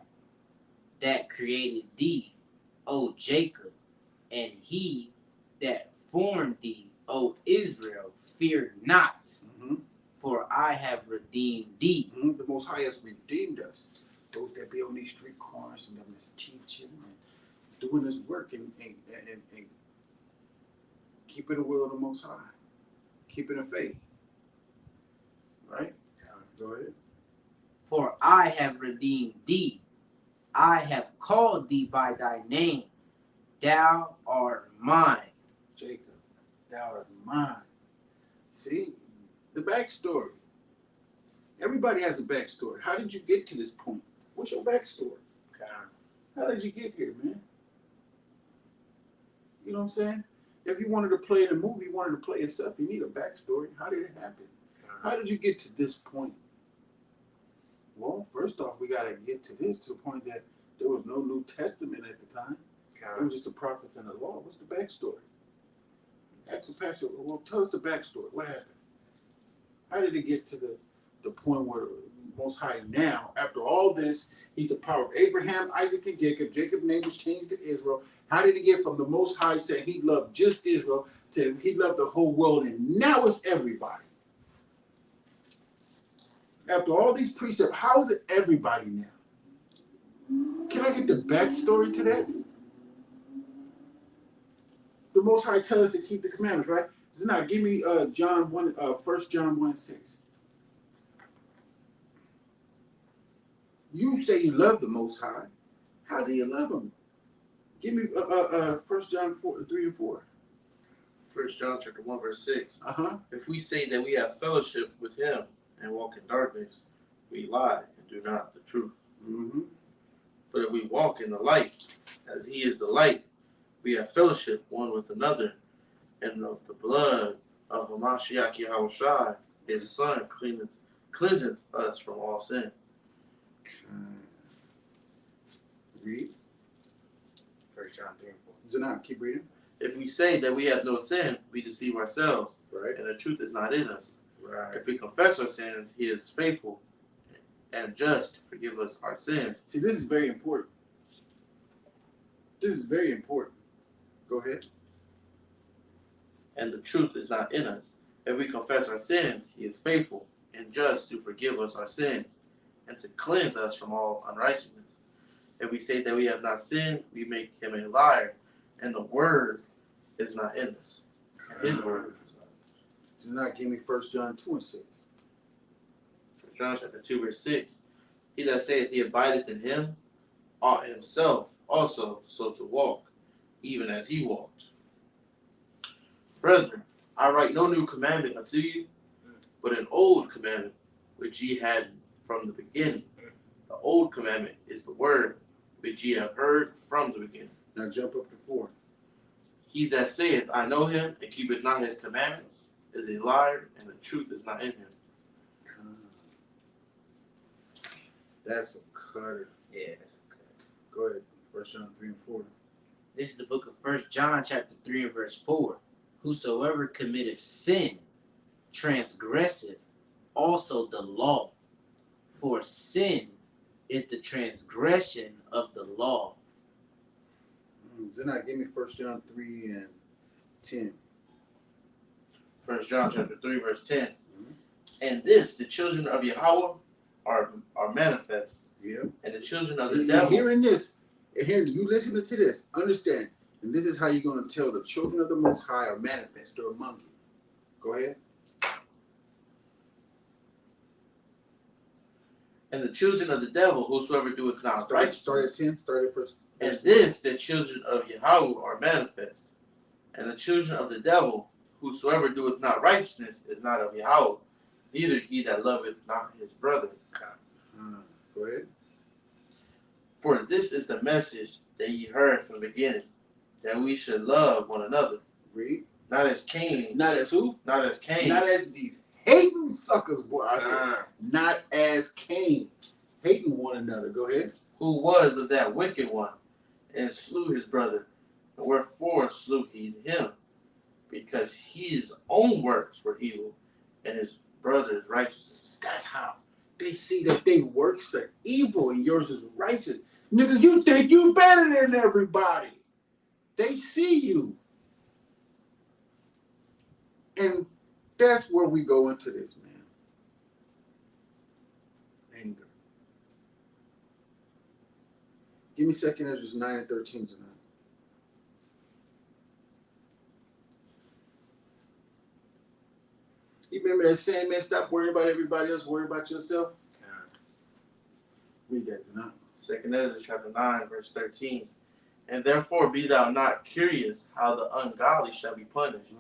S2: that created thee, O Jacob, and he that formed thee, O Israel, fear not,
S3: Mm-hmm.
S2: for I have redeemed thee.
S3: Mm-hmm. The Most High has redeemed us. Those that be on these street corners and them that's teaching and doing this work and keeping the will of the Most High. Keeping the faith. Right? Go ahead.
S2: For I have redeemed thee. I have called thee by thy name. Thou art mine.
S3: Jacob, thou art mine. See? The backstory. Everybody has a backstory. How did you get to this point? What's your backstory?
S2: Okay.
S3: How did you get here, man? You know what I'm saying? If you wanted to play in a movie, you wanted to play yourself, you need a backstory. How did it happen? How did you get to this point? Well, first off, we got to get to this, to the point that there was no New Testament at the time. It was just the prophets and the law. What's the backstory? Ask the pastor, well, tell us the backstory. What happened? How did it get to the point where Most High now, after all this, he's the power of Abraham, Isaac, and Jacob. Jacob's name was changed to Israel. How did he get from the Most High saying he loved just Israel to he loved the whole world, and now it's everybody? After all these precepts, how is it everybody now? Can I get the backstory to that? The Most High tells us to keep the commandments, right? So now give me John 1, 1 John 1:6. You say you love the Most High. How do you love him? Give me 1 John 3 and 4.
S1: 1 John chapter 1, verse 6.
S3: Uh-huh.
S1: If we say that we have fellowship with him and walk in darkness, we lie and do not the truth.
S3: Mm-hmm.
S1: But if we walk in the light, as he is the light, we have fellowship one with another, and of the blood of Hamashiach Yahushua, his son, cleanseth us from all sin.
S3: Read.
S2: 1 John 3 and 4.
S3: Zanah, keep reading.
S1: If we say that we have no sin, we deceive ourselves,
S3: Right.
S1: and the truth is not in us.
S3: Right.
S1: If we confess our sins, he is faithful and just to forgive us our sins.
S3: See, this is very important. This is very important. Go ahead.
S1: And the truth is not in us. If we confess our sins, he is faithful and just to forgive us our sins and to cleanse us from all unrighteousness. If we say that we have not sinned, we make him a liar, and the word is not in us. And his word is not in us.
S3: Zanah, give me 1 John 2 and 6.
S1: John chapter 2, verse 6. He that saith he abideth in him ought himself also so to walk, even as he walked. Brethren, I write no new commandment unto you, but an old commandment which ye had from the beginning. The old commandment is the word which ye have heard from the beginning.
S3: Now jump up to 4.
S1: He that saith, I know him, and keepeth not his commandments, is a liar, and the truth is not in him.
S3: That's a cutter.
S2: Yeah, that's okay.
S3: Go ahead. 1 John 3 and 4.
S2: This is the book of 1 John chapter 3 and verse 4. Whosoever committeth sin transgresseth also the law. For sin is the transgression of the law.
S3: Zanah, give me 1 John 3 and 10.
S1: 1 John chapter 3, verse 10.
S3: Mhm.
S1: And this, the children of Yahweh are manifest,
S3: Yeah.
S1: and the children of the
S3: You're
S1: devil.
S3: hearing this, and here you listening to this, understand, and this is how you're going to tell the children of the Most High are manifest, they're among you. Go ahead.
S1: And the children of the devil, whosoever doeth not
S3: Start at
S1: righteousness.
S3: 10. Start at first.
S1: And this, the children of Yahweh are manifest. And the children of the devil, whosoever doeth not righteousness, is not of Yahweh, neither he that loveth not his brother.
S3: Go ahead.
S1: For this is the message that ye heard from the beginning, that we should love one another.
S3: Read.
S1: Not as Cain.
S3: Not as who?
S1: Not as Cain.
S3: Not as these hating suckers, boy. Out here. Not as Cain. Hating one another. Go ahead.
S1: Who was of that wicked one, and slew his brother. And wherefore slew he him? Because his own works were evil, and his brother's righteousness.
S3: That's how they see that they works are evil and yours is righteous. Nigga, you think you better than everybody. They see you. And that's where we go into this, man. Anger. Give me 2 Ezra 9 and 13 tonight. You remember that saying, man, stop worrying about everybody else, worry about yourself? Read that tonight.
S1: 2 Ezra chapter 9, verse 13. And therefore be thou not curious how the ungodly shall be punished,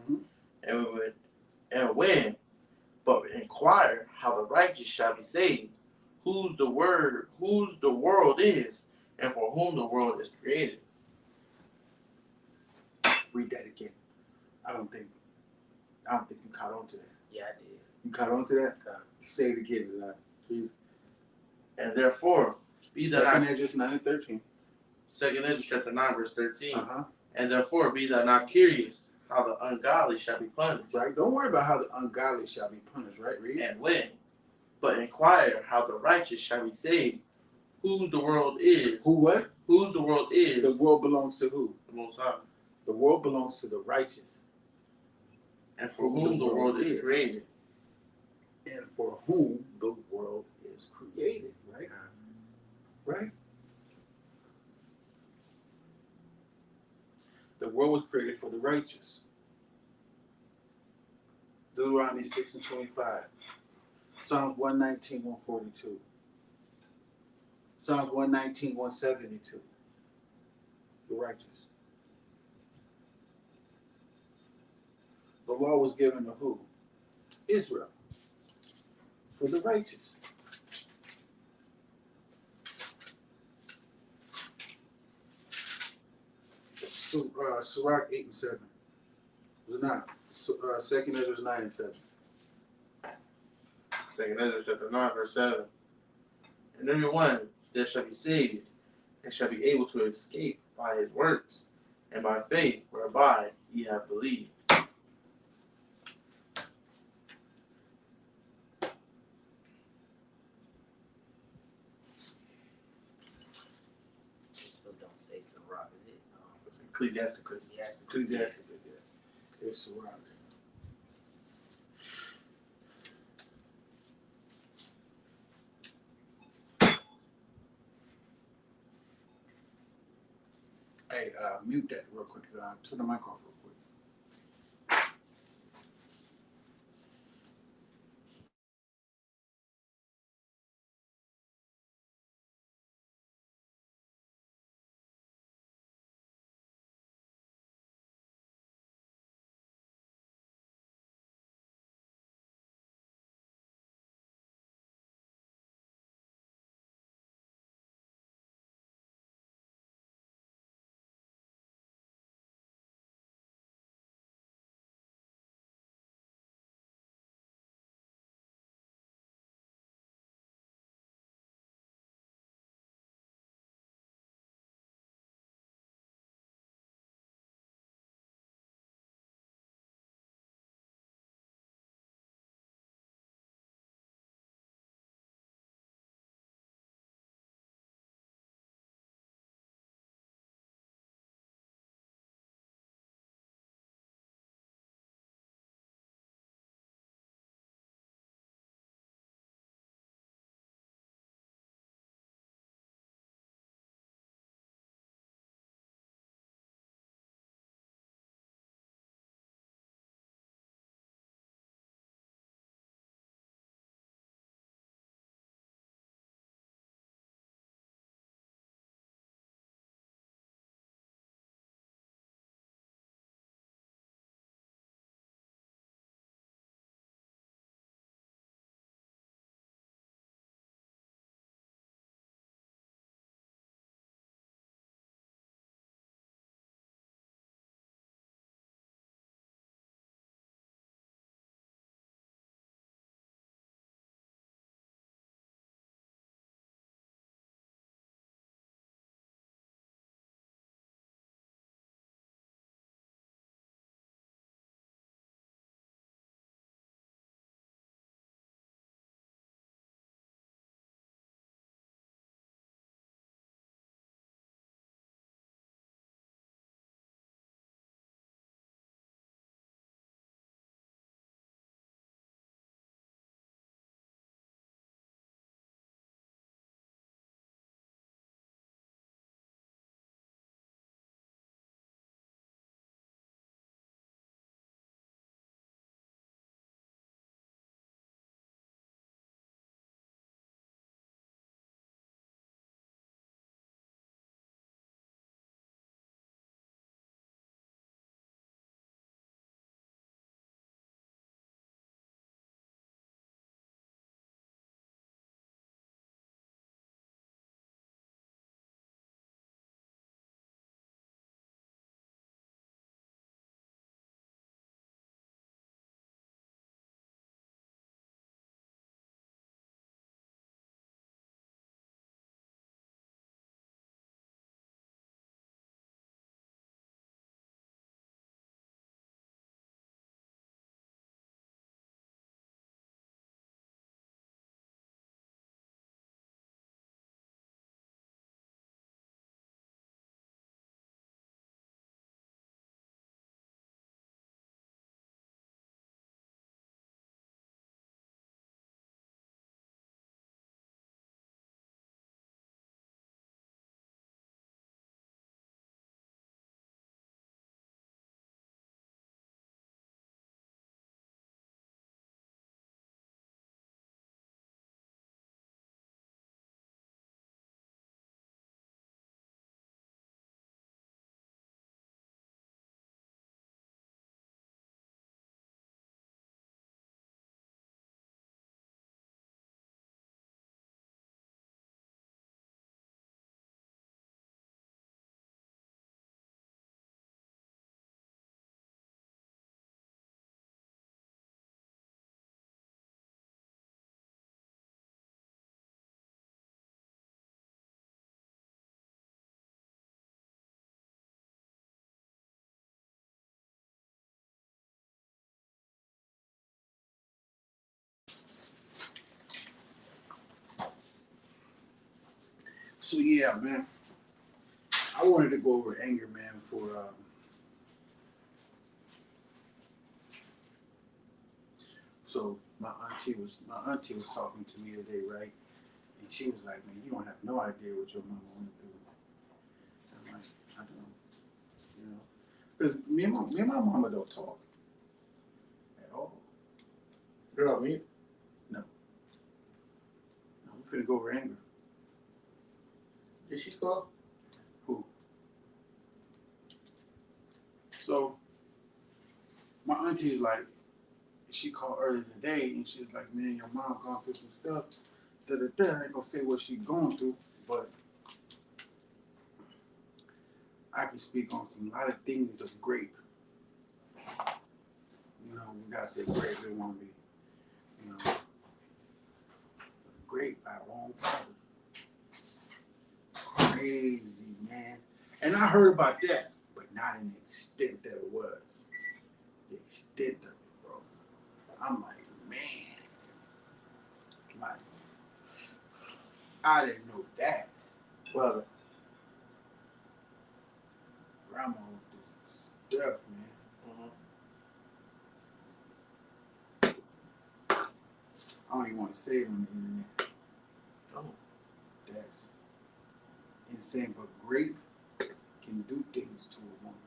S1: and when, but inquire how the righteous shall be saved, whose the world is, and for whom the world is created.
S3: Read that again. I don't think you caught on to that.
S2: Yeah, I did.
S3: You caught on to that?
S2: Okay.
S3: Say it again, Zach, please.
S1: And therefore, be thou
S3: Second
S1: not.
S3: Ezra 9:13.
S1: 2 Ezra chapter 9, verse 13.
S3: Uh-huh.
S1: And therefore, be thou not curious how the ungodly shall be punished.
S3: Right? Don't worry about how the ungodly shall be punished, right? Read.
S1: And when, but inquire how the righteous shall be saved. Whose the world is.
S3: Who what?
S1: Whose the world is.
S3: The world belongs to who?
S1: The Most High.
S3: The world belongs to the righteous.
S1: And for whom the world is created.
S3: And for whom the world is created, right? Right? The world was created for the righteous. Deuteronomy 6:25. Psalms 119, 142. Psalms 119, 172. The righteous. The law was given to who? Israel. For the righteous. Sirach 8 and 7. Was it not? Second Ezra 9 and 7.
S1: 2 Ezra chapter 9, verse 7. And everyone that shall be saved, and shall be able to escape by his works, and by faith whereby ye have believed.
S2: This book don't say Sirach, is it?
S1: Ecclesiasticus.
S3: Ecclesiasticus, yeah. It's Sirach. Hey, mute that real quick, Zion. Turn the mic off real quick. So yeah, man. I wanted to go over anger, man, for so my auntie was talking to me today, right? And she was like, "Man, you don't have no idea what your mama went through." I'm like, "I don't, you know, because me and my mama don't talk at all.
S1: Girl, me.
S3: No, we're finna go over anger.
S1: Did she call?
S3: Who? So my auntie's like, she called earlier today, and she was like, "Man, your mom going through some stuff. Da da da. I ain't gonna say what she going through, but I can speak on some lot of things of grape. You know, we gotta say grape. We want to be, you know, grape by our own father. Crazy, man. And I heard about that, but not in the extent that it was. The extent of it, bro. I'm like, man, like, I didn't know that.
S1: Well,
S3: Grandma would do some stuff, man. I don't even want to say it on the internet.
S1: Oh.
S3: That's insane. But grape can do things to a woman.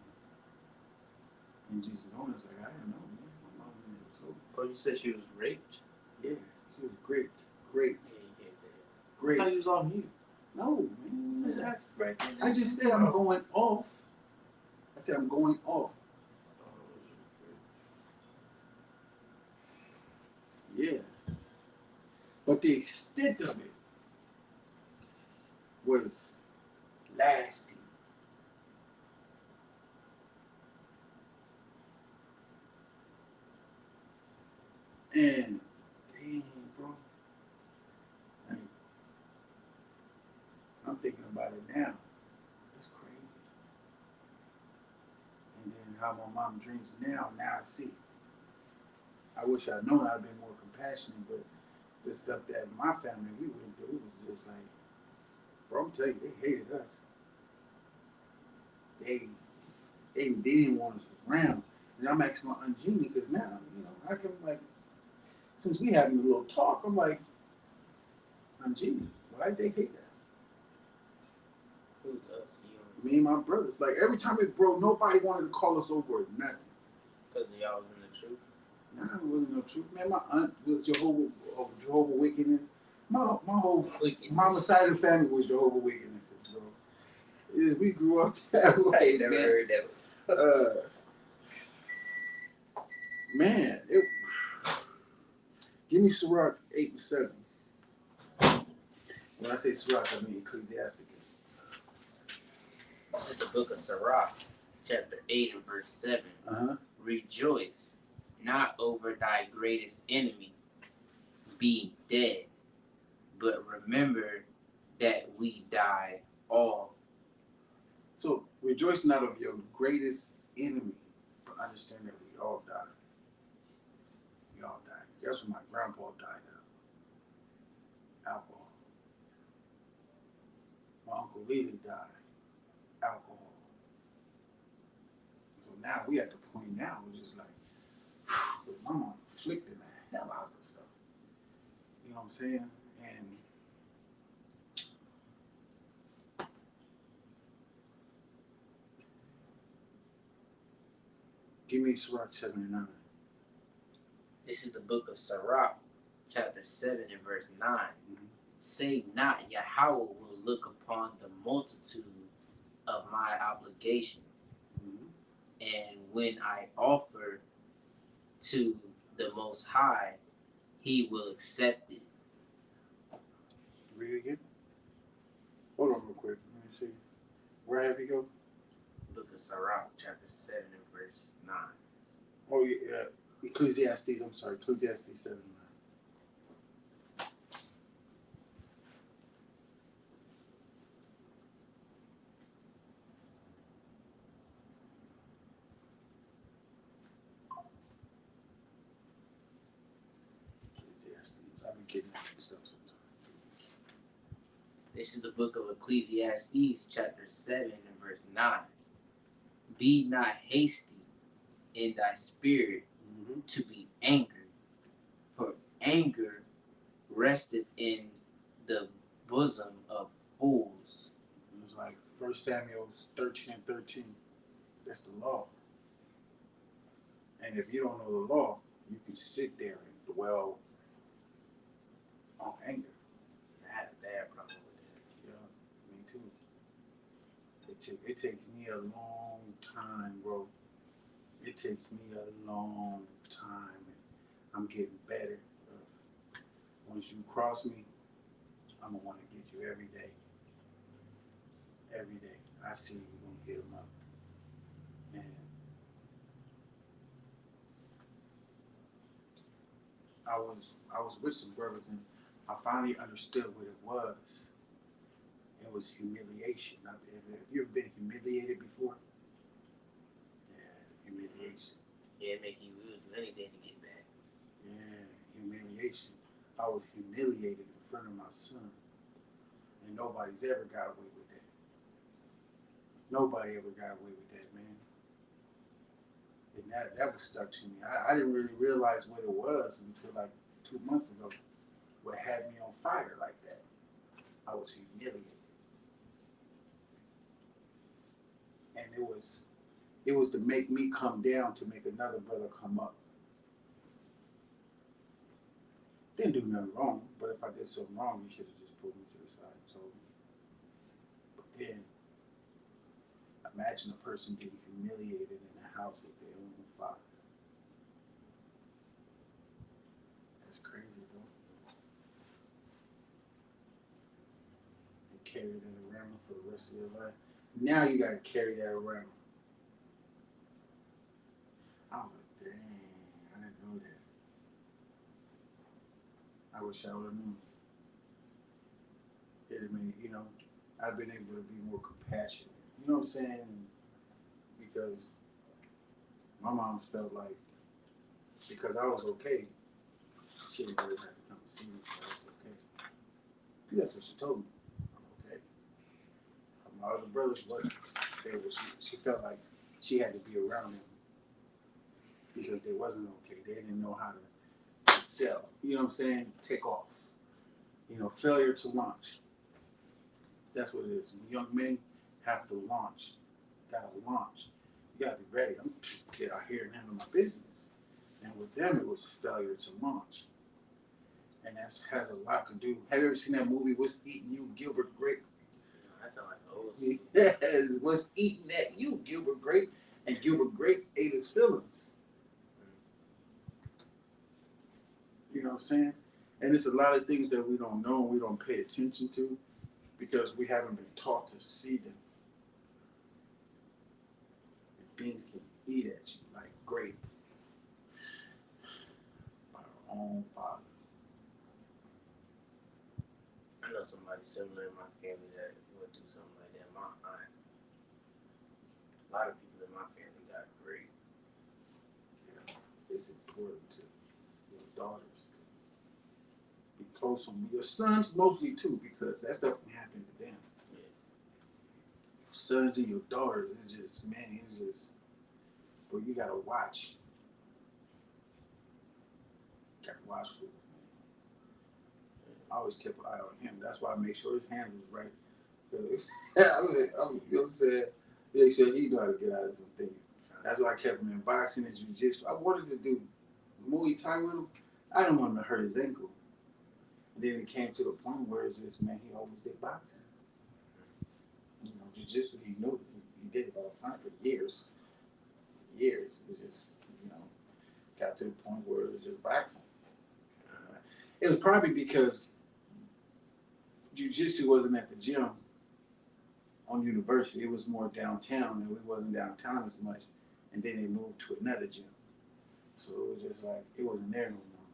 S3: And Jesus Owens like, I didn't know, man. My mom never told me.
S1: Oh, you said she was raped?
S3: Yeah, she was great. Great.
S2: Yeah, you can't say that.
S3: Great.
S1: I thought you was on mute.
S3: No, man.
S1: Just ask right there.
S3: I just said I'm going off. I said I'm going off. Yeah. But the extent of it was lasting. And dang, bro. Like, I'm thinking about it now. It's crazy. And then how my mom drinks now I see. I wish I'd known I'd been more compassionate, but the stuff that my family we went through was just like, bro, I'm telling you, they hated us. They didn't want us around. And I'm asking my Aunt Jeannie, because now, you know, I can like, since we having a little talk, I'm like, Aunt Jeannie, why did they hate us?
S2: Who's us? You.
S3: Me and my brothers. Like every time it broke, nobody wanted to call us over or nothing.
S2: Because y'all was in the truth.
S3: Nah, it wasn't no truth. Man, my aunt was Jehovah Wickedness. My whole mama side of the family was Jehovah Wickedness, bro. We grew up that way.
S2: I ain't never heard that.
S3: Man, give me Sirach 8 and 7. When I say Sirach, I mean Ecclesiasticus.
S2: This is the book of Sirach, chapter 8 and verse 7. Rejoice not over thy greatest enemy being dead, but remember that we die all.
S3: So rejoice not of your greatest enemy, but understand that we all die. We all die. That's what my grandpa died of. Alcohol. My Uncle Lily died. Alcohol. So now we at the point now we're just like, my mom afflicted the hell out of stuff. You know what I'm saying? And give me Sirach 7 and 9.
S2: This is the book of Sirach, chapter 7 and verse 9. Say not, Yahweh will look upon the multitude of my obligations. And when I offer to the Most High, He will accept it.
S3: Read it again. Hold on real quick. Let me see. Where have you go?
S2: Book of Sirach, chapter 7 and verse 9.
S3: Oh, yeah. Ecclesiastes. I'm sorry. Ecclesiastes 7 and 9. Ecclesiastes. I've been getting that mixed up sometimes.
S2: This is the book of Ecclesiastes, chapter 7 and verse 9. Be not hasty in thy spirit to be angry, for anger resteth in the bosom of fools.
S3: It was like 1 Samuel 13:13. That's the law. And if you don't know the law, you can sit there and dwell on anger.
S2: I had a bad problem with that.
S3: Yeah, me too. It takes me a long time, bro. It takes me a long time. I'm getting better. Once you cross me, I'm gonna want to get you every day. Every day, I see you gonna get them up. And I was with some brothers, and I finally understood what it was. It was humiliation. Have you ever been humiliated before? Yeah, humiliation.
S2: Yeah, it makes you will do anything to get back.
S3: Yeah, humiliation. I was humiliated in front of my son, and nobody's ever got away with that. Nobody ever got away with that, man. And that was stuck to me. I didn't really realize what it was until like 2 months ago. What had me on fire like that? I was humiliated, and it was to make me come down to make another brother come up. Didn't do nothing wrong, but if I did something wrong, you should have just pulled me to the side and told me. But then, imagine a person getting humiliated in a house with their own father. That's crazy, bro. You carry that around for the rest of your life. Now you gotta carry that around. I was like, dang, I didn't know that. I wish I would have known. It'd have made, I've been able to be more compassionate. You know what I'm saying? Because my mom felt like because I was okay, she didn't really have to come and see me because I was okay. That's what she told me. I'm okay. My other brothers wasn't. She felt like she had to be around them because they wasn't okay. They didn't know how to excel. You know what I'm saying? Take off. Failure to launch. That's what it is. When young men have to launch. Gotta launch. You gotta be ready. I'm gonna get out here and handle my business. And with them, it was failure to launch. And that has a lot to do. Have you ever seen that movie, What's Eating You, Gilbert Grape?
S2: That sounds like an old school.
S3: Yes, What's Eating at You, Gilbert Grape. And Gilbert Grape ate his feelings. You know what I'm saying? And it's a lot of things that we don't know and we don't pay attention to because we haven't been taught to see them. And things can eat at you like grape by our own father.
S2: I know somebody similar in my family that would do something like that. My aunt. A lot of people in my family got great.
S3: Yeah, it's important to your daughters to be close on your sons mostly too because that stuff can happen to them.
S2: Yeah.
S3: Sons and your daughters, it's just, bro, you gotta watch. You gotta watch for it. I always kept an eye on him. That's why I make sure his hand was right. You know what I'm saying? Make sure he knew how to get out of some things. That's why I kept him in boxing and jiu-jitsu. I wanted to do Muay Thai with him. I didn't want him to hurt his ankle. And then it came to the point where it's just, man, he always did boxing. Jiu-jitsu, he knew he did it all the time for years. Years. It just, got to the point where it was just boxing. It was probably because jiu-jitsu wasn't at the gym on University. It was more downtown, and we wasn't downtown as much. And then they moved to another gym. So it was just like, it wasn't there no more.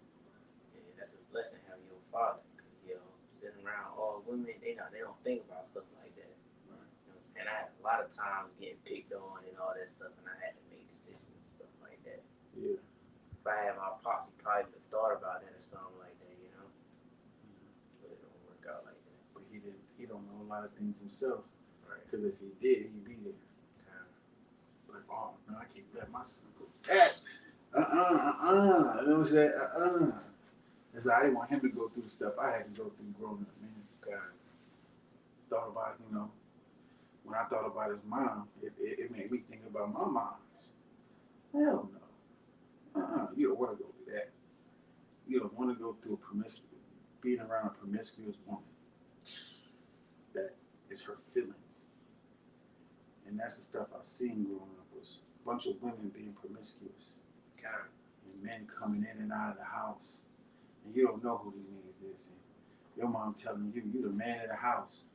S2: Yeah, that's a blessing having your father. Because, sitting around all women, they don't think about stuff like that.
S3: Right.
S2: And I had a lot of times getting picked on and all that stuff, and I had to make decisions and stuff like that.
S3: Yeah.
S2: If I had my pops, he probably would have thought about it or something like that, But it don't work out like that.
S3: But he don't lot of things himself.
S2: Right.
S3: Because if he did, he'd be there.
S2: Okay.
S3: But oh no, I can't let my son go that. You know what I'm saying? It's like I didn't want him to go through the stuff I had to go through growing up, man.
S2: Okay.
S3: Thought about, when I thought about his mom, it made me think about my mom's. Hell no. You don't want to go through that. You don't want to go through being around a promiscuous woman. That is her feelings. And that's the stuff I've seen growing up was a bunch of women being promiscuous.
S2: Okay.
S3: And men coming in and out of the house. And you don't know who these niggas is. And your mom telling you the man of the house.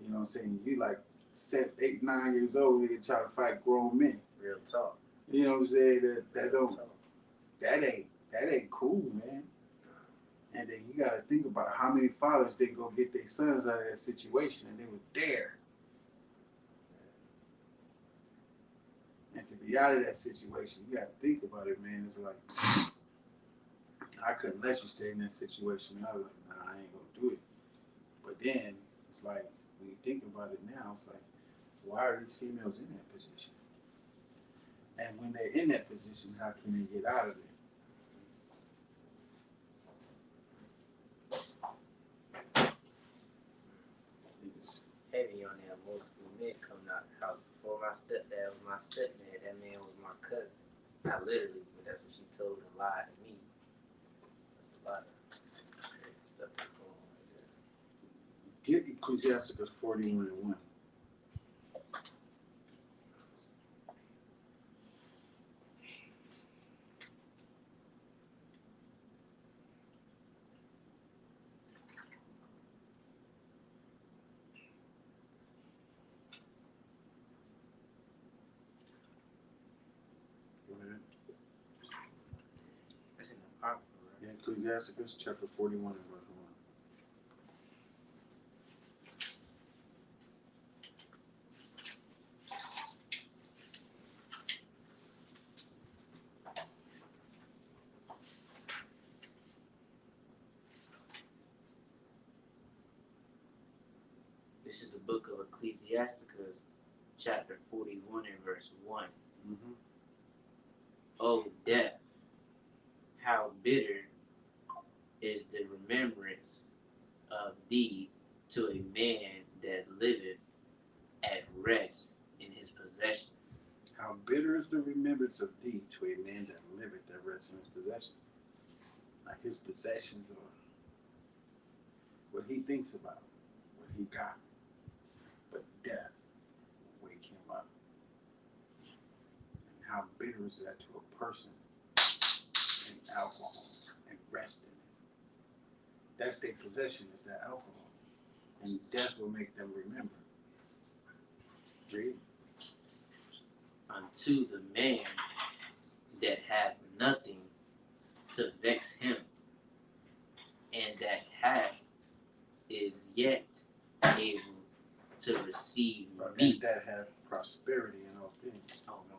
S3: You know what I'm saying? You like 7, 8, 9 years old, nigga try to fight grown men.
S2: Real talk.
S3: You know what I'm saying?
S2: Real talk.
S3: That ain't cool, man. And then you gotta think about how many fathers they go get their sons out of that situation and they were there. And to be out of that situation, you gotta think about it, man. It's like I couldn't let you stay in that situation. I was like, nah, I ain't gonna do it. But then it's like when you think about it now, it's like, why are these females in that position? And when they're in that position, how can they get out of it? It's
S2: Heavy on that multiple men coming out the house. Before my stepdad was my stepdad, that man was my cousin. Not literally, but that's what she told and lied to me. That's a lot of crazy stuff that's going on right there.
S3: Get Ecclesiasticus 41:1. Go ahead.
S2: That's in the Apocrypha, right?
S3: Yeah, Ecclesiasticus chapter 41 and verse 1.
S2: This is the book of Ecclesiasticus, chapter 41 and verse 1.
S3: Mm-hmm.
S2: O death, how bitter is the remembrance of thee to a man that liveth at rest in his possessions.
S3: How bitter is the remembrance of thee to a man that liveth that rests in his possession. Like his possessions are what he thinks about, what he got. But death will wake him up. And how bitter is that to a person in alcohol and resting in it? That's their possession, is that alcohol. And death will make them remember. Read.
S2: Unto the man that hath nothing to vex him, and that hath is yet able to receive meat.
S3: And that have prosperity in all things.
S2: Oh, no.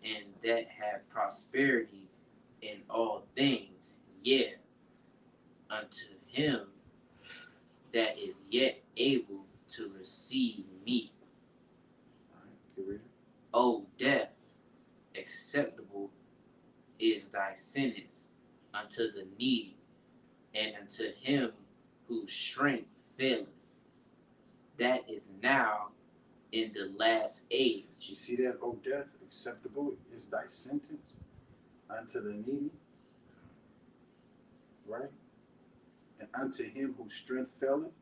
S2: And that have prosperity in all things, yet unto him that is yet able to receive meat.
S3: All right, keep reading.
S2: O death, acceptable is thy sentence unto the needy, and unto him whose strength faileth. That is now in the last age.
S3: You see that, O death, acceptable is thy sentence unto the needy, right? And unto him whose strength faileth,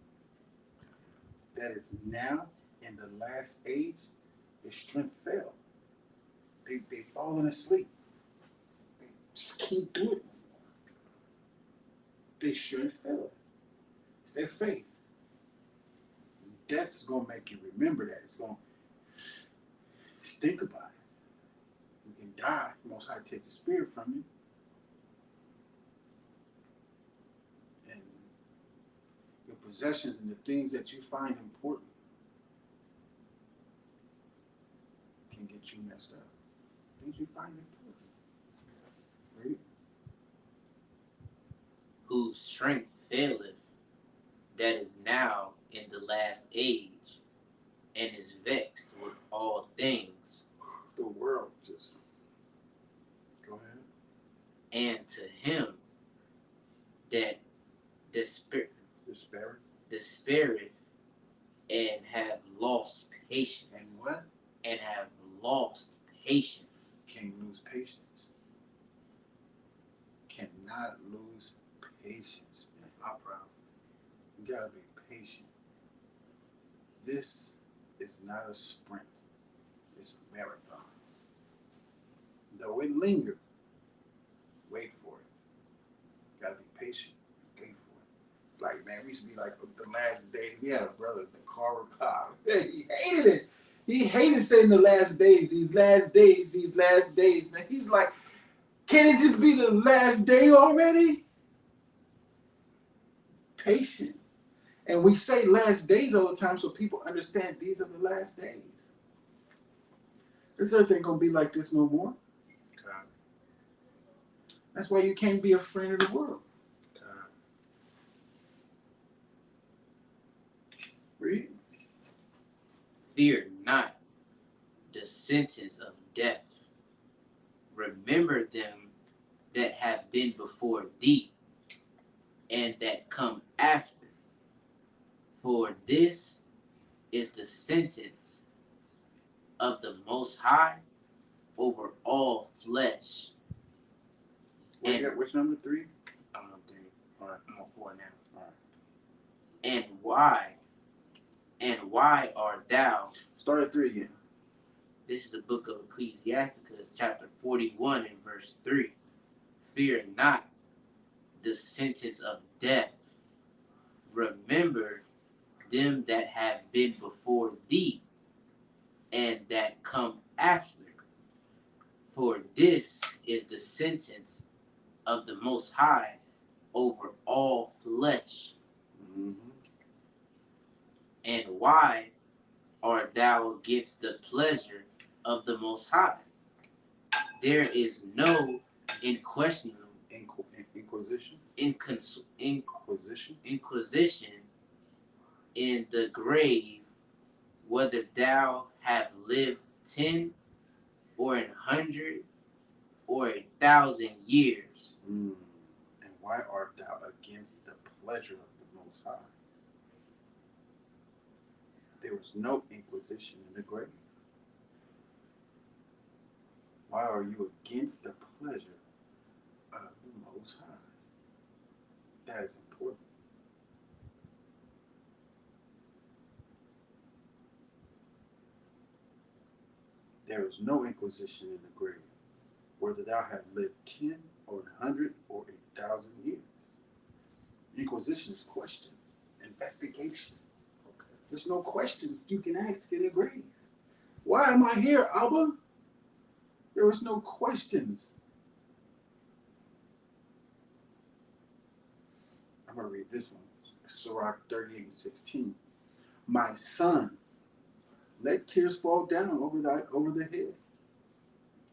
S3: that is now in the last age, his strength failed. They falling asleep. They just can't do it anymore. Their strength faileth. It's their faith. Death's gonna make you remember that. It's gonna just think about it. You can die. Most High take the spirit from you. And your possessions and the things that you find important can get you messed up. Things you find important. Right?
S2: Whose strength faileth, that is now in the last age, and is vexed with all things.
S3: The world just. Go ahead.
S2: And to him that despaired and have lost patience.
S3: And what?
S2: And have lost patience.
S3: Can't lose patience. Cannot lose patience, man.
S2: My problem.
S3: You gotta be patient. This is not a sprint. It's a marathon. Though it linger, wait for it. Gotta be patient. Wait for it. It's like, man, we used to be like the last days. We had a brother, the Carl Cobb. He hated it. He hated saying the last days, these last days, these last days. Man, he's like, can it just be the last day already? Patient. And we say last days all the time so people understand these are the last days. This earth ain't gonna be like this no more.
S2: God.
S3: That's why you can't be a friend of the world.
S2: God.
S3: Read.
S2: Fear not the sentence of death. Remember them that have been before thee, and that come after. For this is the sentence of the Most High over all flesh.
S3: Which number 3?
S2: I'm on 3.
S3: All right.
S2: I'm on 4 now.
S3: All right.
S2: And why art thou?
S3: Start at 3 again.
S2: This is the book of Ecclesiasticus, chapter 41 and verse 3. Fear not the sentence of death. Remember them that have been before thee, and that come after. For this is the sentence of the Most High over all flesh.
S3: Mm-hmm.
S2: And why art thou against the pleasure of the Most High? There is no inquisition in the grave, whether thou have lived 10 or 100 or 1,000 years.
S3: And why art thou against the pleasure of the Most High? There was no inquisition in the grave. Why are you against the pleasure of the Most High? That is important. There is no inquisition in the grave, whether thou have lived 10 or 100 or 1,000 years. Inquisition is question, investigation. Okay. There's no questions you can ask in the grave. Why am I here, Abba? There was no questions. I'm going to read this one. Sirach 38:16. My son, let tears fall down over the head,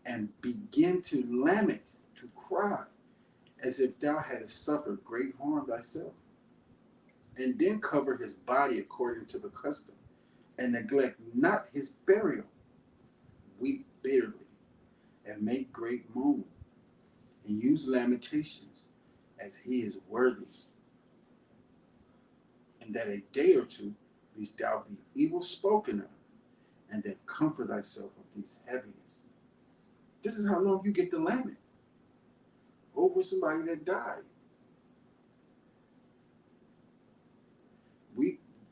S3: and begin to lament, to cry, as if thou hadst suffered great harm thyself. And then cover his body according to the custom, and neglect not his burial. Weep bitterly, and make great moan, and use lamentations, as he is worthy. And that a day or two, lest thou be evil spoken of, and then comfort thyself with these heaviness. This is how long you get to lament over somebody that died.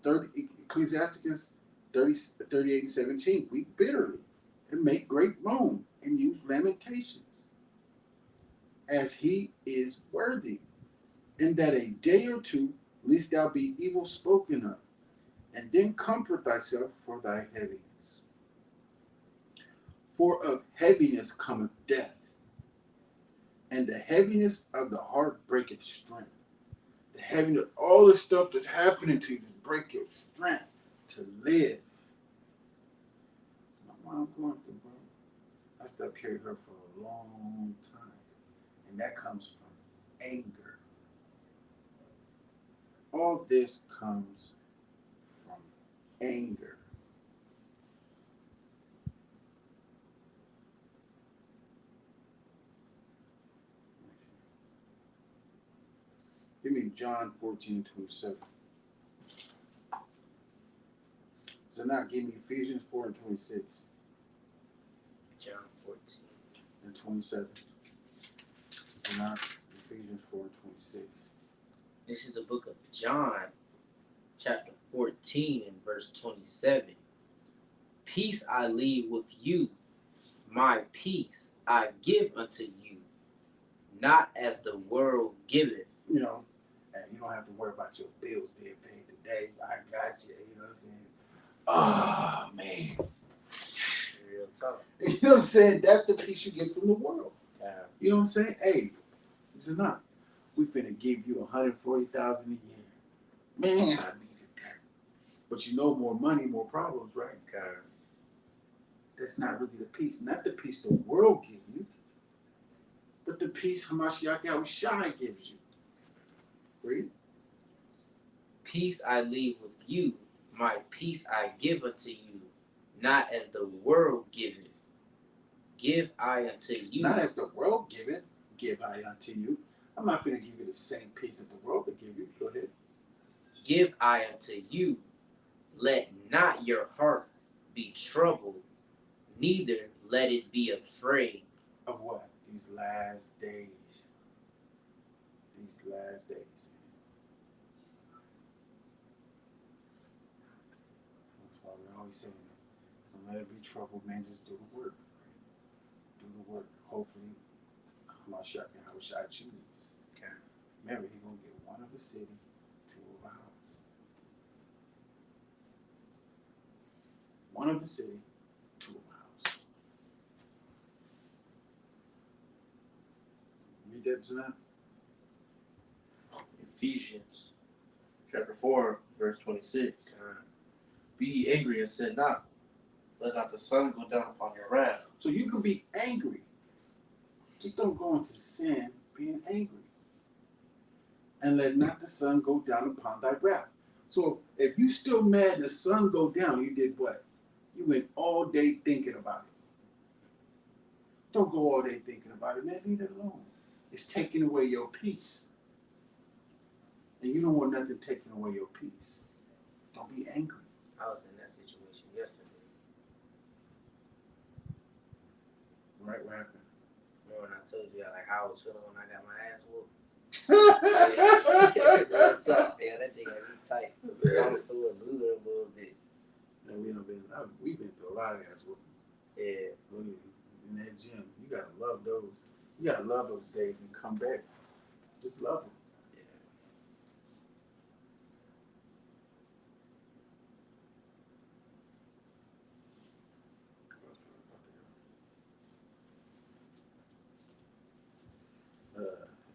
S3: Ecclesiasticus 38:17. Weep bitterly, and make great moan, and use lamentations, as he is worthy. And that a day or two, lest thou be evil spoken of, and then comfort thyself for thy heaviness. For of heaviness cometh death, and the heaviness of the heart breaketh strength. The heaviness, all the stuff that's happening to you, just break your strength to live. My mom going through, bro. I still carried her for a long time, and that comes from anger. All this comes anger. Give me John 14:27. So now give me Ephesians 4:26
S2: John 14.
S3: and 27. So now Ephesians 4:26.
S2: This is the book of John, chapter 14 and verse 27. Peace I leave with you, my peace I give unto you, not as the world giveth.
S3: You know, and you don't have to worry about your bills being paid today. I got you. You know what I'm saying? Oh, man.
S2: Real talk.
S3: You know what I'm saying? That's the peace you get from the world.
S2: Yeah.
S3: You know what I'm saying? Hey, this is not. We finna give you $140,000 a year. Man, I needed that. But you know, more money, more problems, right? That's not really the peace. Not the peace the world gives you, but the peace Hamashiach Yahushua gives you. Read.
S2: Peace I leave with you, my peace I give unto you, not as the world giveth. Give I unto you.
S3: Not as the world giveth, give I unto you. I'm not going to give you the same peace that the world will give you. Go ahead.
S2: Give I unto you. Let not your heart be troubled, neither let it be afraid.
S3: Of what? These last days. These last days. That's why we're always saying that. Don't let it be troubled, man. Just do the work. Do the work. Hopefully, Hamashiach and Yahushua chooses.
S2: Okay.
S3: Remember, he's going to get one of a city, two of a house. One of a city, two of a house. Read that tonight.
S1: Ephesians chapter 4, verse 26. Be ye angry and sin not. Let not the sun go down upon your wrath.
S3: So you can be angry. Just don't go into sin being angry. And let not the sun go down upon thy wrath. So if you still mad and the sun go down, you did what? You went all day thinking about it. Don't go all day thinking about it, man. Leave it alone. It's taking away your peace. And you don't want nothing taking away your peace. Don't be angry.
S2: I was in that situation yesterday.
S3: Right, what happened?
S2: Remember when I told you how I was feeling when I got my ass whooped? Real talk, yeah, that thing got me tight. I was sore loser a little bit.
S3: And we've been through a lot of ass whooping.
S2: Yeah.
S3: In that gym, you gotta love those. You gotta love those days and come back. Just love them.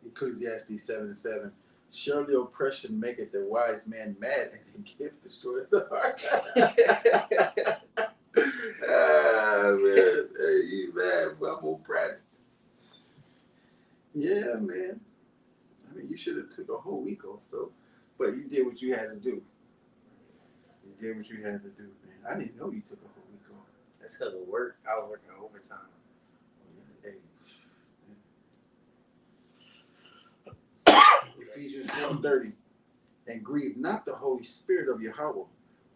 S3: Ecclesiastes 7:7. Surely oppression maketh the wise man mad, and the gift destroyeth the heart. Man. Hey, you mad, but I'm oppressed. Yeah, man. I mean, you should have took a whole week off, though. But you did what you had to do. You did what you had to do, man. I didn't know you took a whole week off.
S2: That's because of work. I was working overtime.
S3: Hey. Ephesians 4:30. And grieve not the Holy Spirit of Yahweh,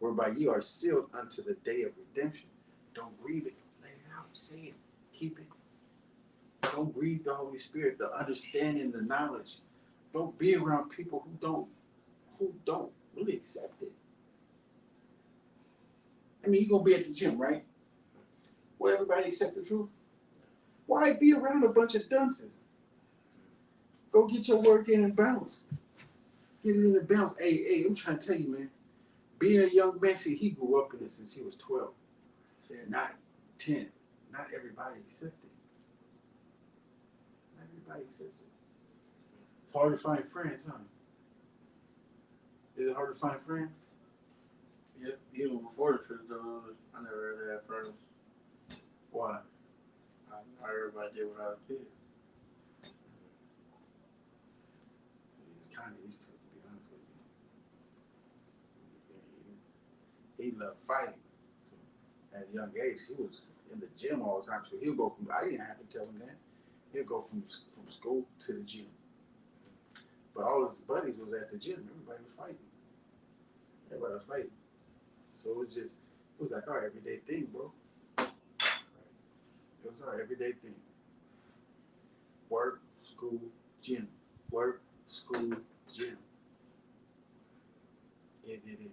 S3: whereby ye are sealed unto the day of redemption. Don't grieve it. Let it out. Say it. Keep it. Don't grieve the Holy Spirit, the understanding, the knowledge. Don't be around people who don't really accept it. I mean, you're gonna be at the gym, right? Will everybody accept the truth? Why be around a bunch of dunces? Go get your work in and bounce. Get it in and bounce. Hey, I'm trying to tell you, man. Being a young man, see, he grew up in it since he was 12. Not 10. Not everybody accepts it. Not everybody accepts it. It's hard to find friends, huh? Is it hard to find friends?
S1: Yep, even before the truth, though, I never really had friends.
S3: Why?
S1: Everybody did what I did.
S3: It's kind of used to it, to be honest with you. he loved fighting. So at a young age, he was in the gym all the time. So he'll go from, I didn't have to tell him that. He'll go from school to the gym. But all his buddies was at the gym. Everybody was fighting. Everybody was fighting. So it was just, it was like our everyday thing, bro. It was our everyday thing. Work, school, gym. Work, school, gym. Yeah. Let me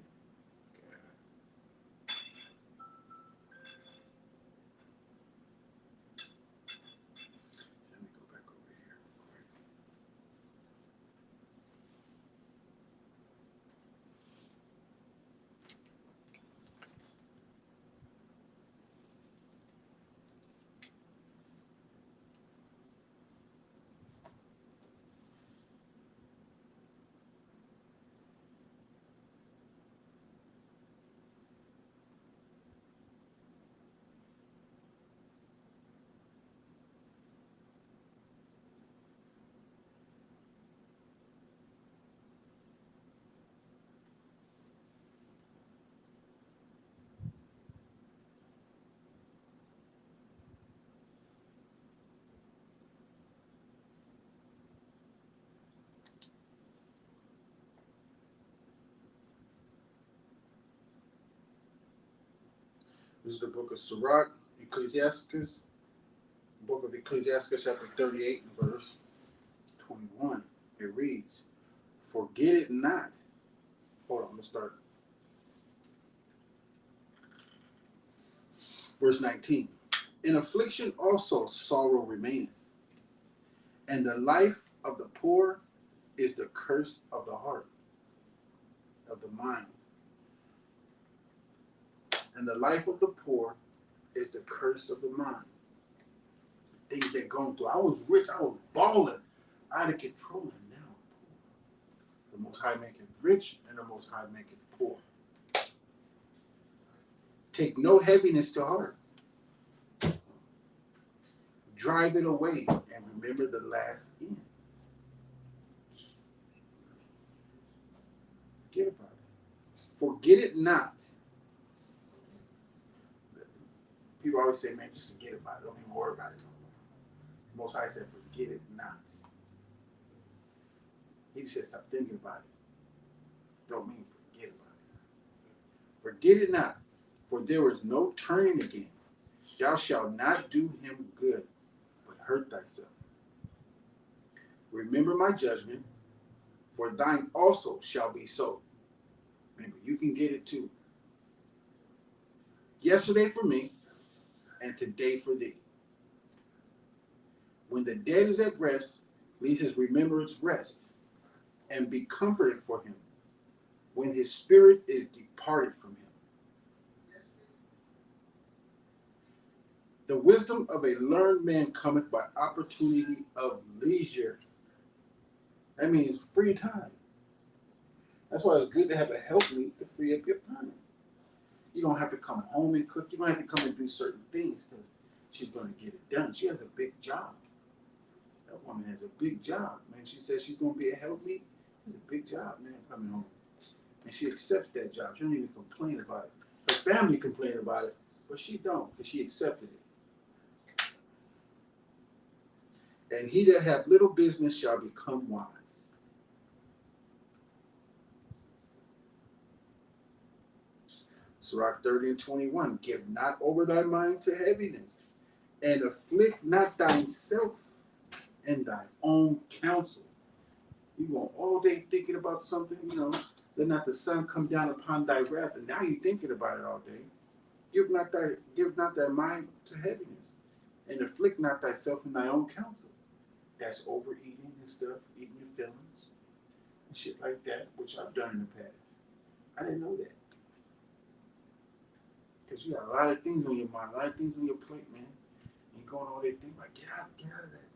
S3: go back over here. This is the book of Sirach, Ecclesiasticus, book of Ecclesiasticus, chapter 38, and verse 21. It reads, forget it not. Hold on, I'm going to start. Verse 19. In affliction also sorrow remaineth, and the life of the poor is the curse of the heart, of the mind. And the life of the poor is the curse of the mind. Things they're going through. I was rich, I was balling, out of control, and now I'm poor. The Most High maketh rich, and the Most High maketh poor. Take no heaviness to heart. Drive it away, and remember the last end. Forget about it. Forget it not. People always say, man, just forget about it. Don't even worry about it. Most High said, forget it not. He just said, stop thinking about it. Don't mean forget about it. Forget it not, for there is no turning again. Thou shalt not do him good, but hurt thyself. Remember my judgment, for thine also shall be so. Remember, you can get it too. Yesterday for me, and today for thee. When the dead is at rest, let his remembrance rest, and be comforted for him when his spirit is departed from him. The wisdom of a learned man cometh by opportunity of leisure. That means free time. That's why it's good to have a helpmeet to free up your time. You don't have to come home and cook. You don't have to come and do certain things because she's going to get it done. She has a big job. That woman has a big job, man. She says she's going to be a helpmeet. It's a big job, man, coming home. And she accepts that job. She don't even complain about it. Her family complain about it, but she don't because she accepted it. And he that hath little business shall become wise. Sirach 30 and 21. Give not over thy mind to heaviness, and afflict not thyself in thy own counsel. You go all day thinking about something, let not the sun come down upon thy wrath, and now you're thinking about it all day. Give not thy mind to heaviness, and afflict not thyself in thy own counsel. That's overeating and stuff, eating your feelings, and shit like that, which I've done in the past. I didn't know that. Because you got a lot of things on your mind, a lot of things on your plate, man. And you're going all day thinking like, get out of that.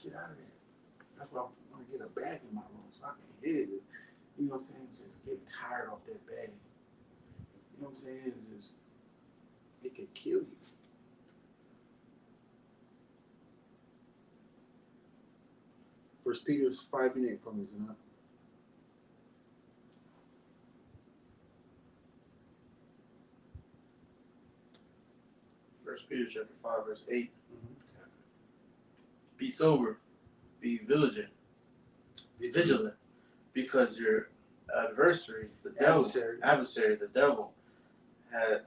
S3: Get out of that. That's why I want to get a bag in my room so I can hit it. You know what I'm saying? Just get tired off that bag. You know what I'm saying? It's just, it could kill you. First Peter 5 and 8 from me, isn't it?
S1: First Peter chapter 5, verse 8.
S3: Mhm.
S1: Be sober, be vigilant, because your adversary, the devil, the devil,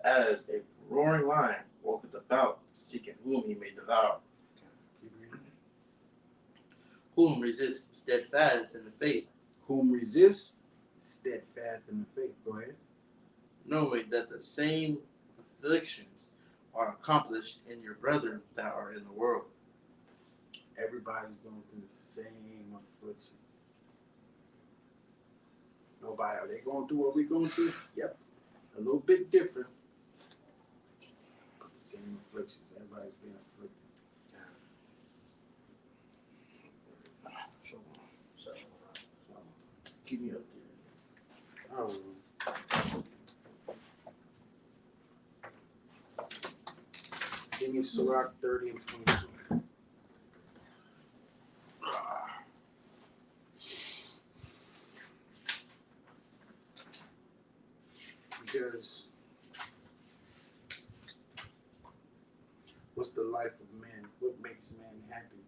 S1: as a roaring lion, walketh about, seeking whom he may devour.
S3: Keep reading.
S1: Whom resist steadfast in the faith,
S3: Whom resist steadfast in the faith. Go ahead.
S1: knowing that the same afflictions are accomplished in your brethren that are in the world.
S3: Everybody's going through the same affliction. Nobody, are they going through what we're going through? Yep. A little bit different. But the same afflictions. Everybody's being afflicted.
S1: So keep me up there.
S3: Oh. Give me Sirach 30 and 22. Because what's the life of man? What makes man happy?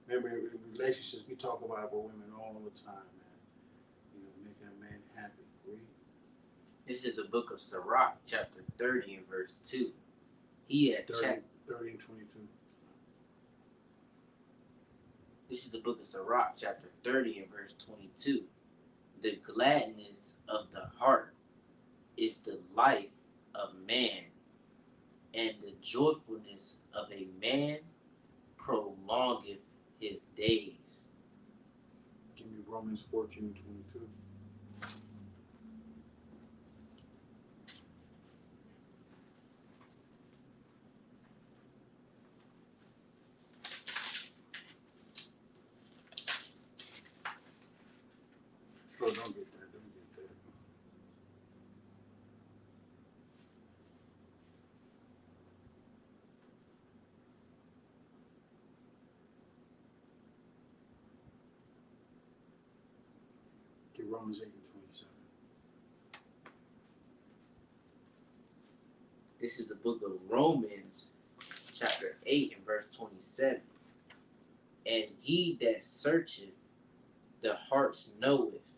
S3: Remember, in relationships, we talk about women all the time, man. You know, making a man happy. Read.
S2: This is the book of Sirach, chapter 30 and verse 2. He had
S3: 30 and 22.
S2: This is the book of Sirach, chapter 30 and verse 22. The gladness of the heart is the life of man, and the joyfulness of a man prolongeth his days.
S3: Give me Romans 14 and 22. Oh, don't get that. Don't get that. Get Romans 8 and 27.
S2: This is the book of Romans, chapter 8 and verse 27. And he that searcheth the hearts knoweth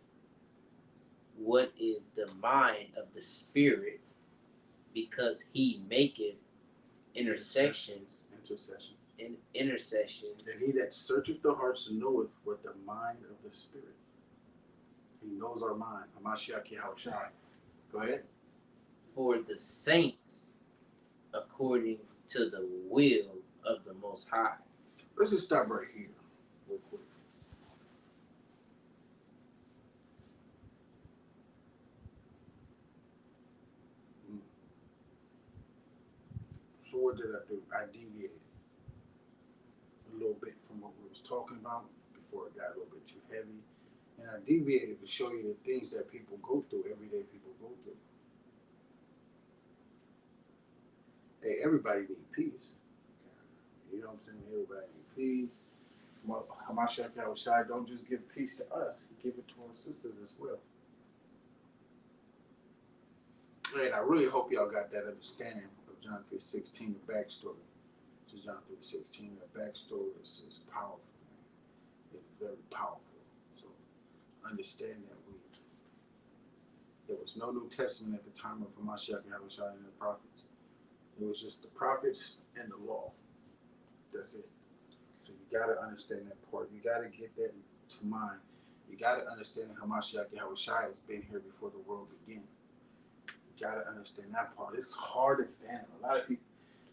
S2: what is the mind of the Spirit, because he maketh intercessions.
S3: And he that searcheth the hearts knoweth what the mind of the Spirit. He knows our mind. Hamashiach Yahushua. Go ahead.
S2: For the saints, according to the will of the Most High.
S3: Let's just stop right here, real quick. So what did I do? I deviated a little bit from what we was talking about before it got a little bit too heavy. And I deviated to show you the things that people go through, everyday people go through. Hey, everybody needs peace. You know what I'm saying? Everybody needs peace. Hamashiach Yahushua don't just give peace to us, he give it to our sisters as well. And I really hope y'all got that understanding of John 3:16, the backstory. To John 3:16, the backstory is powerful, man. It's very powerful. So understand that there was no New Testament at the time of Hamashiach Yahushua and the prophets. It was just the prophets and the law. That's it. So you gotta understand that part. You gotta get that to mind. You gotta understand that Hamashiach Yahushua has been here before the world began. You gotta understand that part. It's hard to fathom. A lot of people,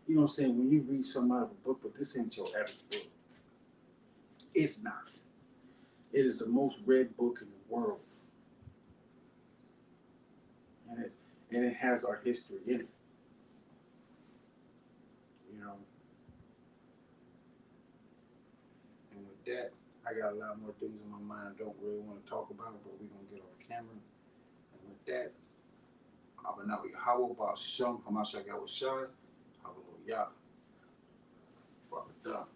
S3: you know what I'm saying, when you read something out of a book, but this ain't your average book. It's not. It is the most read book in the world. And it has our history in it. You know. And with that, I got a lot more things in my mind I don't really want to talk about, but we're going to get off camera. And with that, Abanawi Yahweh, Baal Shem, Hamashiach Yahushua, Hallelujah. Baruch